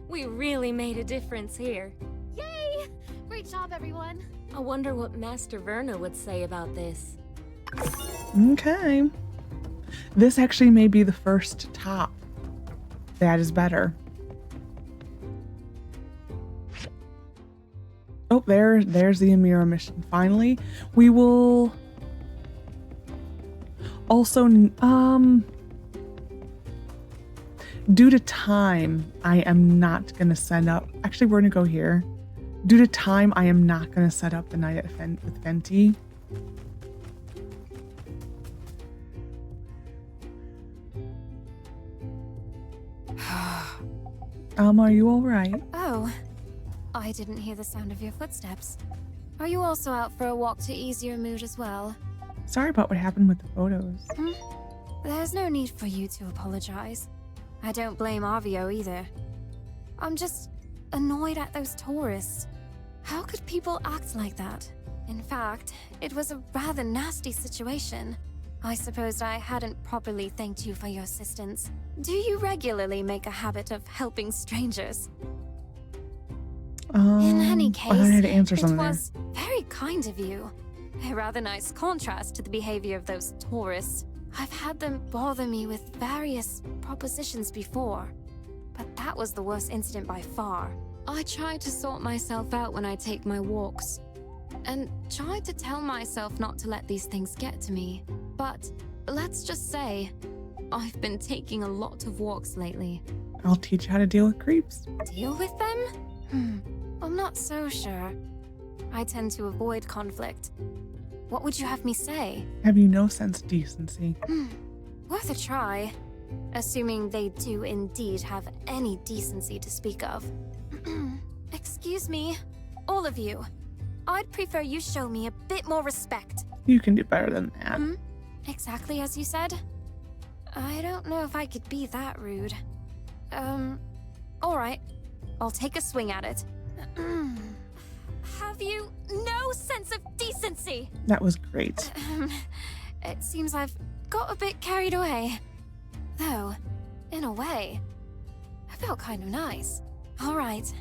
We really made a difference here. Yay! Great job, everyone. I wonder what Master Verna would say about this. Okay. This actually may be the first top. That is better. Oh, there's the Amirah mission. Finally, we will also, due to time, I am not going to set up, actually we're going to go here. Due to time, I am not going to set up the night at with Fenty. Are you all right? Oh, I didn't hear the sound of your footsteps. Are you also out for a walk to ease your mood as well? Sorry about what happened with the photos. There's no need for you to apologize. I don't blame Avio either. I'm just annoyed at those tourists. How could people act like that? In fact, it was a rather nasty situation. I suppose I hadn't properly thanked you for your assistance. Do you regularly make a habit of helping strangers? In any case, I had to answer it something was very kind of you. A rather nice contrast to the behavior of those tourists. I've had them bother me with various propositions before, but that was the worst incident by far. I try to sort myself out when I take my walks, and try to tell myself not to let these things get to me. But let's just say, I've been taking a lot of walks lately. I'll teach you how to deal with creeps. Deal with them? I'm not so sure. I tend to avoid conflict. What would you have me say? Have you no sense of decency? Worth a try. Assuming they do indeed have any decency to speak of. Excuse me, all of you. I'd prefer you show me a bit more respect. You can do better than that. Exactly as you said? I don't know if I could be that rude. Alright. I'll take a swing at it. Have you no sense of decency? That was great. It seems I've got a bit carried away. Though, in a way, I felt kind of nice. Alright,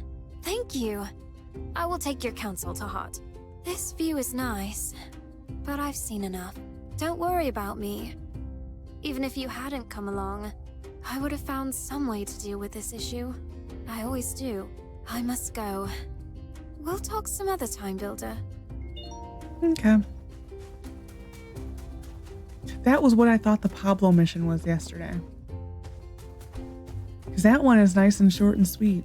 thank you. I will take your counsel to heart. This view is nice, but I've seen enough. Don't worry about me. Even if you hadn't come along, I would have found some way to deal with this issue. I always do. I must go. We'll talk some other time, Builder. Okay. That was what I thought the Pablo mission was yesterday. Because that one is nice and short and sweet.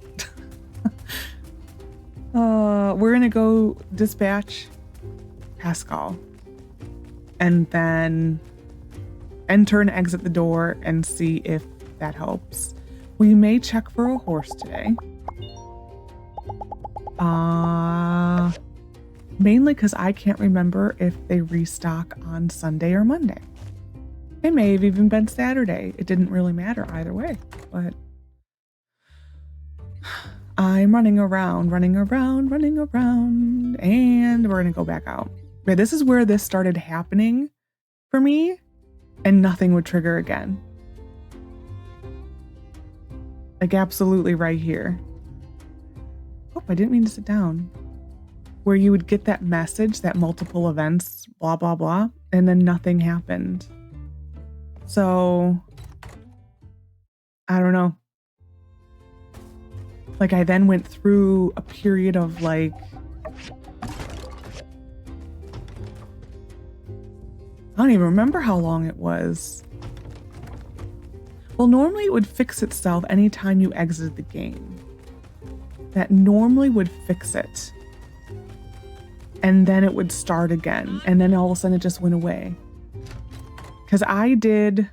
We're gonna go dispatch Pascal. And then enter and exit the door and see if that helps. We may check for a horse today. Mainly because I can't remember if they restock on Sunday or Monday. It may have even been Saturday. It didn't really matter either way, but I'm running around, and we're gonna go back out. Okay, this is where this started happening for me, and nothing would trigger again. Like absolutely right here. Oh, I didn't mean to sit down. Where you would get that message that multiple events, blah, blah, blah, and then nothing happened. So, I don't know. Like I then went through a period of like, I don't even remember how long it was. Well, normally it would fix itself anytime you exited the game. That normally would fix it. And then it would start again. And then all of a sudden it just went away. Because I did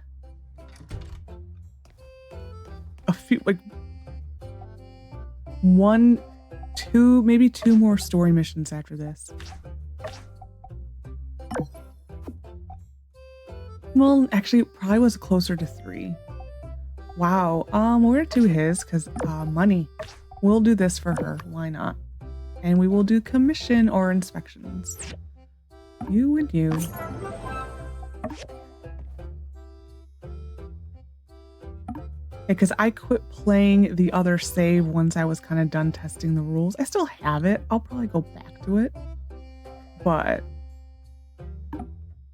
a few, like one, two, maybe two more story missions after this. Well, actually, it probably was closer to 3. Wow. We're gonna do his because money. We'll do this for her. Why not? And we will do commission or inspections. You and you. Because I quit playing the other save once I was kind of done testing the rules. I still have it. I'll probably go back to it. But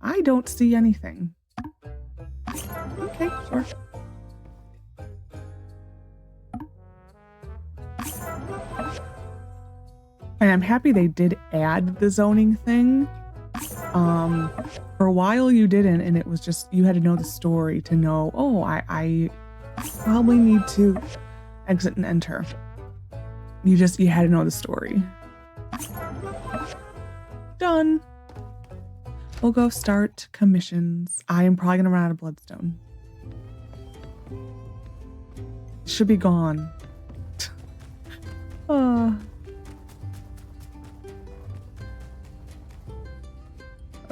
I don't see anything. Okay, sure. And I'm happy they did add the zoning thing. For a while you didn't, and it was just, you had to know the story to know, oh, I probably need to exit and enter. You had to know the story. Done. We'll go start commissions. I am probably gonna run out of bloodstone. Should be gone.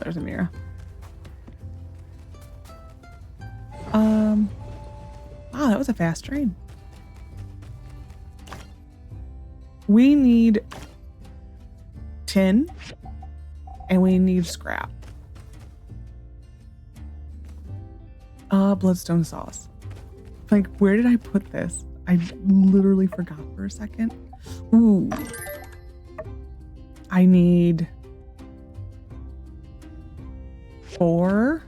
There's Amirah. Wow, that was a fast train. We need tin and we need scrap. Bloodstone sauce. Like, where did I put this? I literally forgot for a second. Ooh. I need 4.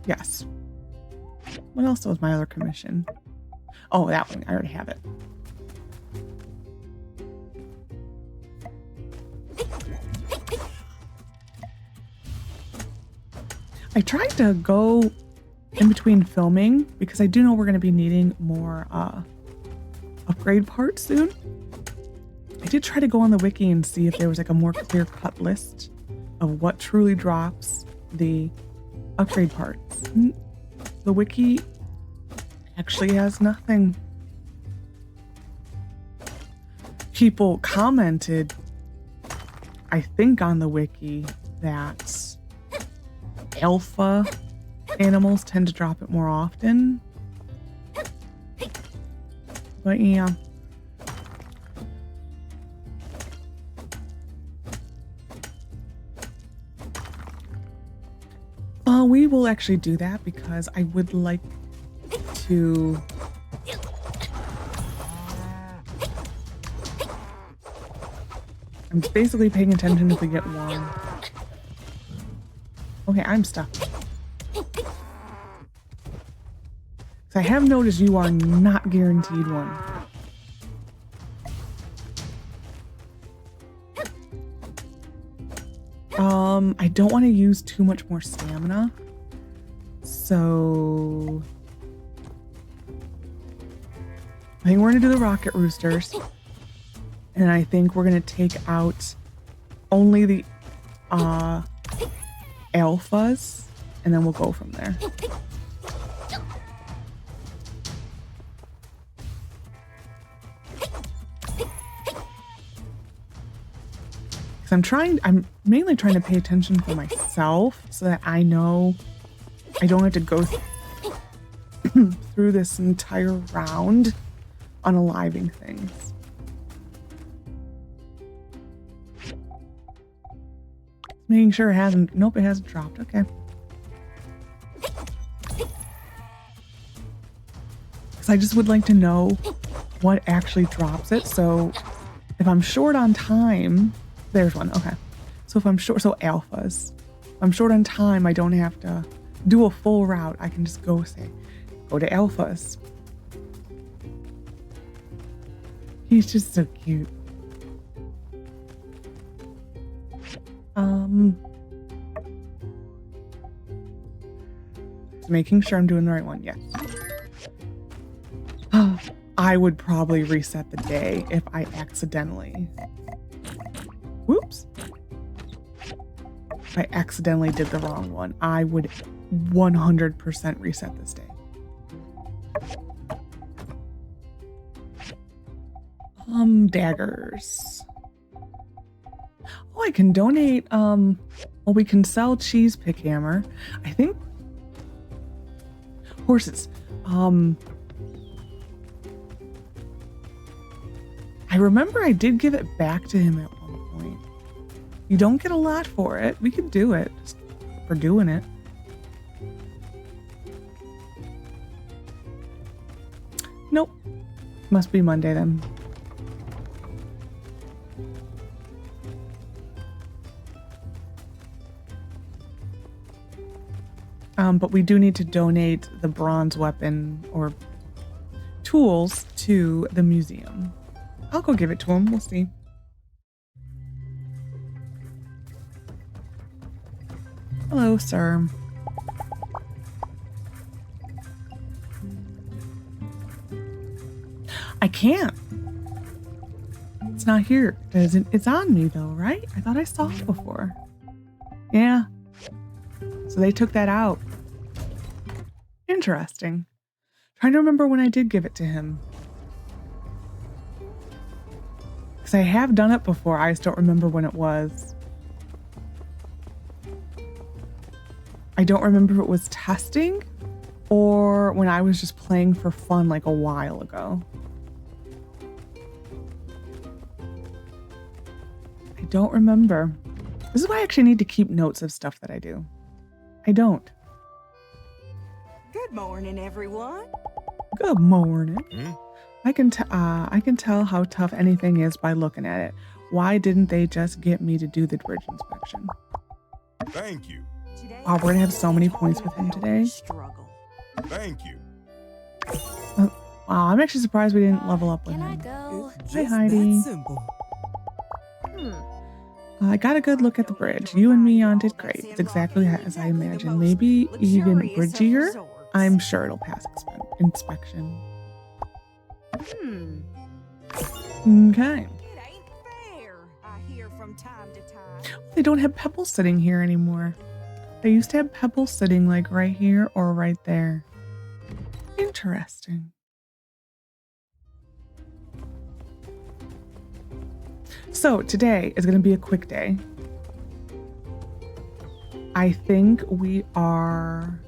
Yes. What else was my other commission? Oh, that one. I already have it. I tried to go in between filming because I do know we're going to be needing more upgrade parts soon. I did try to go on the wiki and see if there was like a more clear-cut list of what truly drops the upgrade parts. The wiki actually has nothing. People commented, I think on the wiki, that alpha animals tend to drop it more often. But yeah. We will actually do that because I would like to I'm basically paying attention if we get one. Okay, I'm stuck. So I have noticed you are not guaranteed one. I don't want to use too much more stamina. So I think we're going to do the rocket roosters. And I think we're going to take out only the alphas, and then we'll go from there. I'm mainly trying to pay attention for myself so that I know I don't have to go through this entire round unaliving things. Making sure it hasn't, nope, it hasn't dropped, okay. Because I just would like to know what actually drops it, so if I'm short on time, there's one, okay. So if I'm short, so alphas. If I'm short on time, I don't have to do a full route. I can just go to alphas. He's just so cute. Making sure I'm doing the right one, yes. I would probably reset the day if I accidentally... Whoops. If I accidentally did the wrong one, I would 100% reset this day. Daggers. Oh, I can donate, well, we can sell cheese pick hammer. I think horses. I remember I did give it back to him at one point. You don't get a lot for it. We could do it just for doing it. Nope. Must be Monday then. But we do need to donate the bronze weapon or tools to the museum. I'll go give it to him. We'll see. Hello, sir. I can't. It's not here. It's on me though, right? I thought I saw it before. Yeah. So they took that out. Interesting. Trying to remember when I did give it to him. Because I have done it before. I just don't remember when it was. I don't remember if it was testing or when I was just playing for fun like a while ago. I don't remember. This is why I actually need to keep notes of stuff that I do. I don't. Good morning, everyone. Good morning. I can tell how tough anything is by looking at it. Why didn't they just get me to do the bridge inspection? Thank you. Wow, we're gonna have so many points with him today. Thank you. Wow, I'm actually surprised we didn't level up with him. Hi, Heidi. I got a good look at the bridge. You and Mion did great. It's exactly as I imagined. Maybe even bridgier. I'm sure it'll pass inspection. Okay. They don't have Pebbles sitting here anymore. They used to have Pebbles sitting like right here or right there. Interesting. So today is going to be a quick day. I think we are...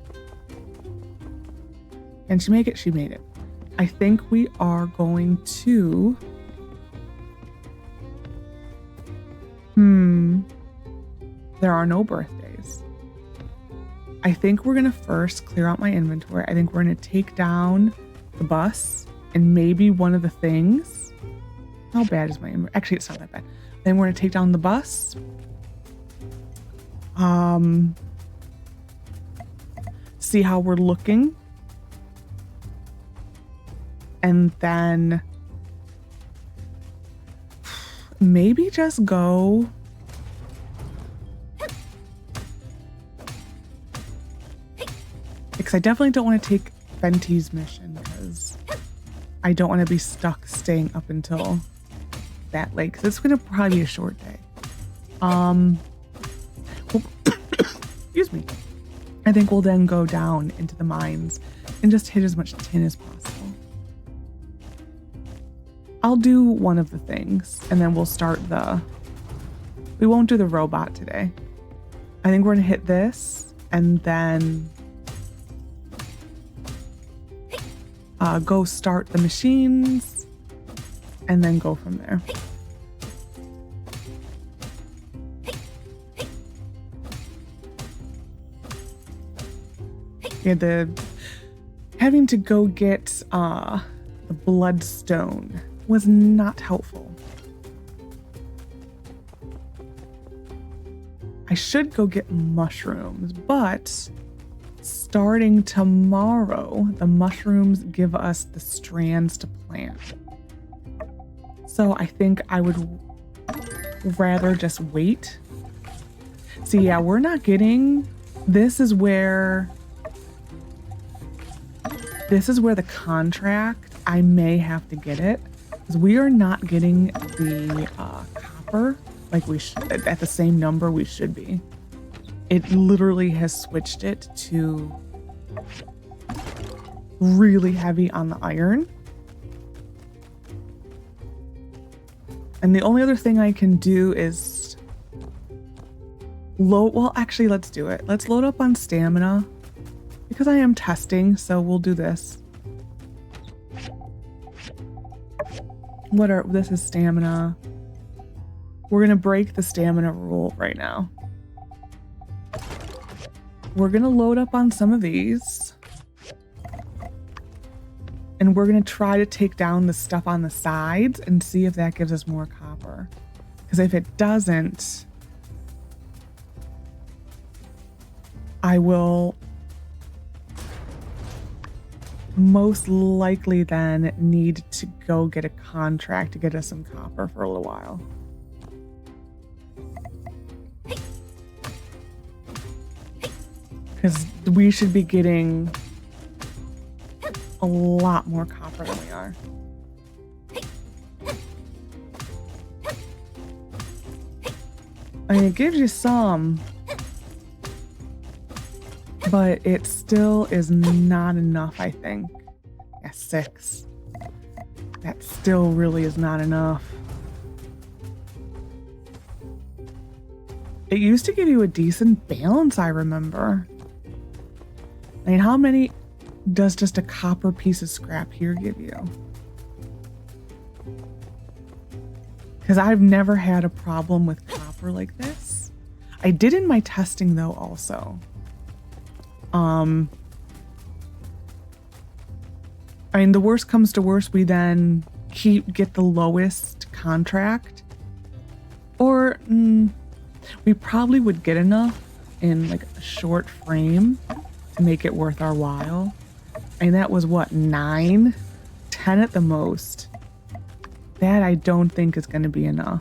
Can she make it? She made it. I think we are going to... There are no birthdays. I think we're going to first clear out my inventory. I think we're going to take down the bus and maybe one of the things. How bad is my inventory? Actually, it's not that bad. Then we're going to take down the bus. See how we're looking. And then maybe just go. Because I definitely don't want to take Fenty's mission because I don't want to be stuck staying up until that late. Because it's going to probably be a short day. Excuse me. I think we'll then go down into the mines and just hit as much tin as possible. I'll do one of the things and then we'll start we won't do the robot today. I think we're going to hit this and then go start the machines and then go from there. Yeah, having to go get the bloodstone was not helpful. I should go get mushrooms, but starting tomorrow, the mushrooms give us the strands to plant. So I think I would rather just wait. See, yeah, we're not getting... This is where the contract, I may have to get it. Because we are not getting the copper like we should, at the same number we should be. It literally has switched it to really heavy on the iron. And the only other thing I can do is well, actually, let's do it. Let's load up on stamina because I am testing, so we'll do this. This is stamina. We're going to break the stamina rule right now. We're going to load up on some of these. And we're going to try to take down the stuff on the sides and see if that gives us more copper. Because if it doesn't, I will most likely then need to go get a contract to get us some copper for a little while. Because we should be getting a lot more copper than we are. I mean, it gives you some, but it still is not enough, I think. Yeah, 6. That still really is not enough. It used to give you a decent balance, I remember. I mean, how many does just a copper piece of scrap here give you? Because I've never had a problem with copper like this. I did in my testing though also. I mean, the worst comes to worst, we then get the lowest contract. Or we probably would get enough in like a short frame to make it worth our while. And that was what, 9? 10 at the most. That I don't think is going to be enough.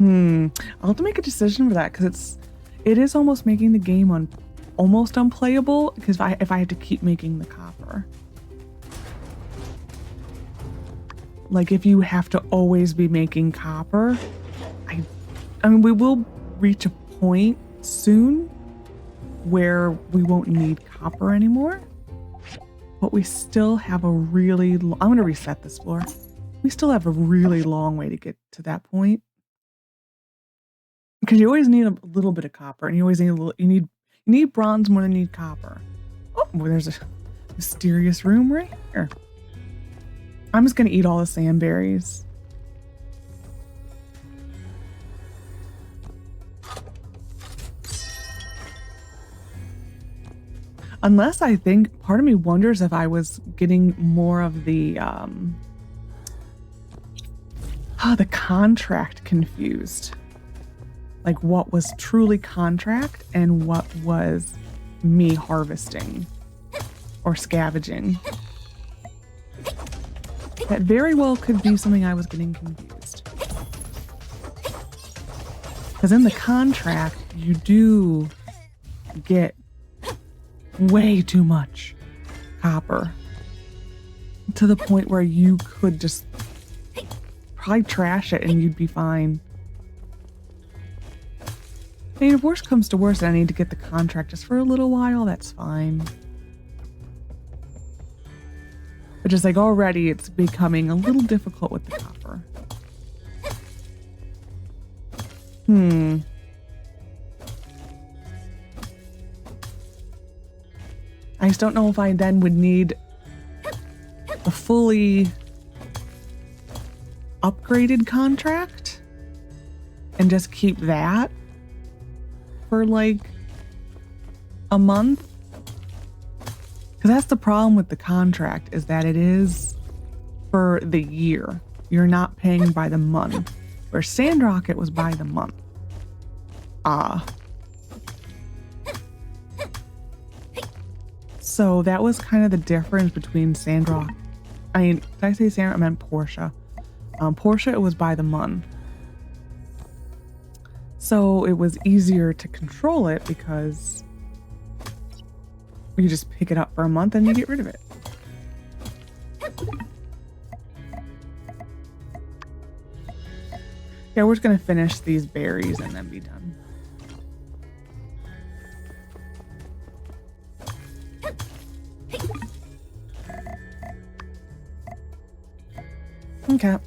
I'll have to make a decision for that because it is almost making the game almost unplayable because if I have to keep making the copper. Like if you have to always be making copper, I mean, we will reach a point soon where we won't need copper anymore, but we still have a really I'm going to reset this floor. We still have a really long way to get to that point. Because you always need a little bit of copper, and you always need you need bronze more than you need copper. Oh, well, there's a mysterious room right here. I'm just gonna eat all the sandberries. Unless I think part of me wonders if I was getting more of the contract confused. Like what was truly contract and what was me harvesting or scavenging. That very well could be something I was getting confused. Because in the contract, you do get way too much copper to the point where you could just probably trash it and you'd be fine. I mean, if worst comes to worst and I need to get the contract just for a little while, that's fine. But just like already it's becoming a little difficult with the copper. I just don't know if I then would need a fully upgraded contract and just keep that for like a month. Because that's the problem with the contract, is that it is for the year. You're not paying by the month. Where Sandrock, it was by the month. So that was kind of the difference between Sandrock. I mean, did I say Sandrock? I meant Portia. Portia, it was by the month. So it was easier to control it because you just pick it up for a month and you get rid of it. Yeah, we're just gonna finish these berries and then be done. Okay.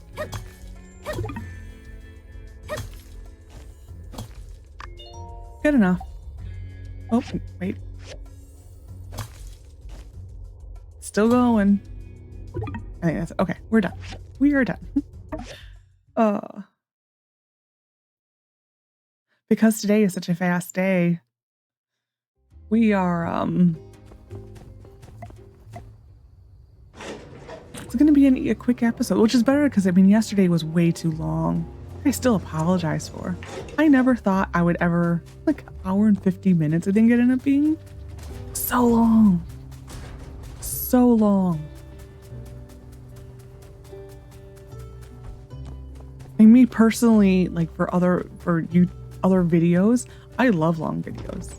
Good enough. Oh, wait. Still going. I think that's okay. We're done. We are done. Because today is such a fast day, we are it's gonna be a quick episode, which is better because I mean yesterday was way too long. I still apologize for. I never thought I would ever, like, an hour and 50 minutes I think it ended up being. So long. So long. And me personally, like for other videos, I love long videos.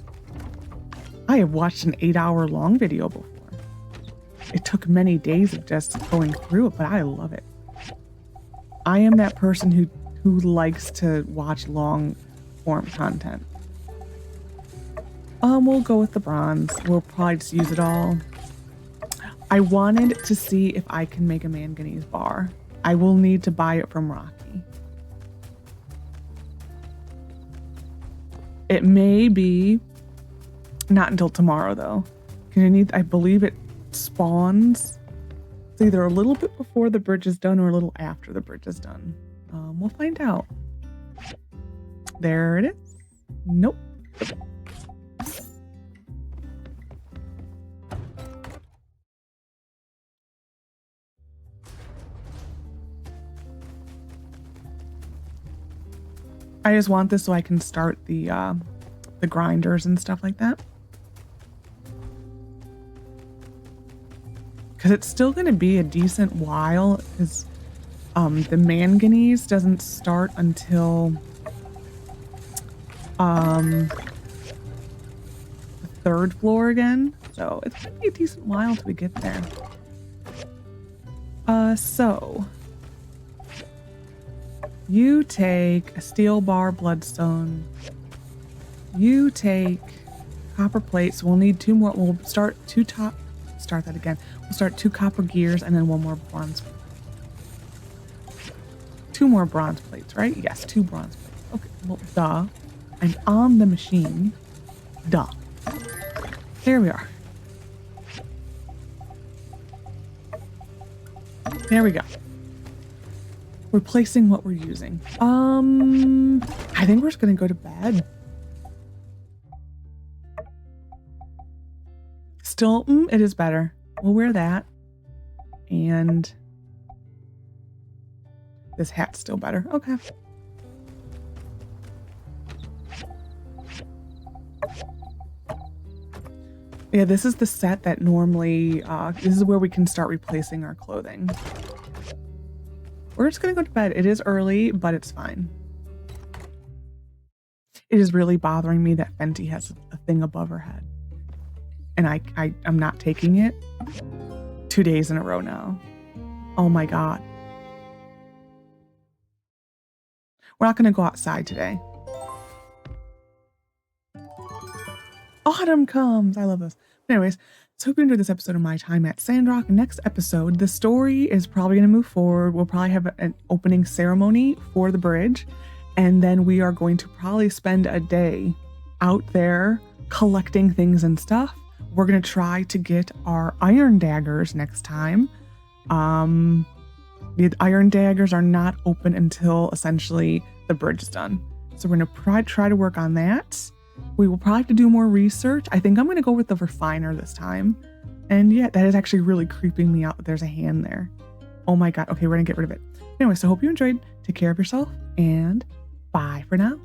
I have watched an 8-hour long video before. It took many days of just going through it, but I love it. I am that person who likes to watch long form content. We'll go with the bronze. We'll probably just use it all. I wanted to see if I can make a manganese bar. I will need to buy it from Rocky. It may be Not until tomorrow, though. Because I believe it spawns. It's either a little bit before the bridge is done or a little after the bridge is done. We'll find out. There it is. Nope. I just want this so I can start the grinders and stuff like that. Because it's still going to be a decent while, because the manganese doesn't start until the 3rd floor again. So it's going to be a decent while till we get there. So you take a steel bar bloodstone. You take copper plates. We'll need 2 more. We'll start 2 top. Start that again. We'll start 2 copper gears and then 1 more bronze. 2 more bronze plates, right? Yes, 2 bronze plates. Okay, well, duh. I'm on the machine. Duh. There we are. There we go. Replacing what we're using. I think we're just gonna go to bed. Still, it is better. We'll wear that. And this hat's still better. Okay. Yeah, this is the set that normally, this is where we can start replacing our clothing. We're just gonna go to bed. It is early, but it's fine. It is really bothering me that Fenty has a thing above her head. And I'm not taking it 2 days in a row now. Oh my God. We're not gonna go outside today. Autumn comes. I love this. But anyways, so hope you enjoyed this episode of my time at Sandrock. Next episode, the story is probably going to move forward. We'll probably have an opening ceremony for the bridge. And then we are going to probably spend a day out there collecting things and stuff. We're going to try to get our iron daggers next time. The iron daggers are not open until essentially the bridge is done. So we're going to try to work on that. We will probably have to do more research. I think I'm going to go with the refiner this time. And yeah, that is actually really creeping me out that there's a hand there. Oh my God. Okay, we're going to get rid of it. Anyway, so hope you enjoyed. Take care of yourself and bye for now.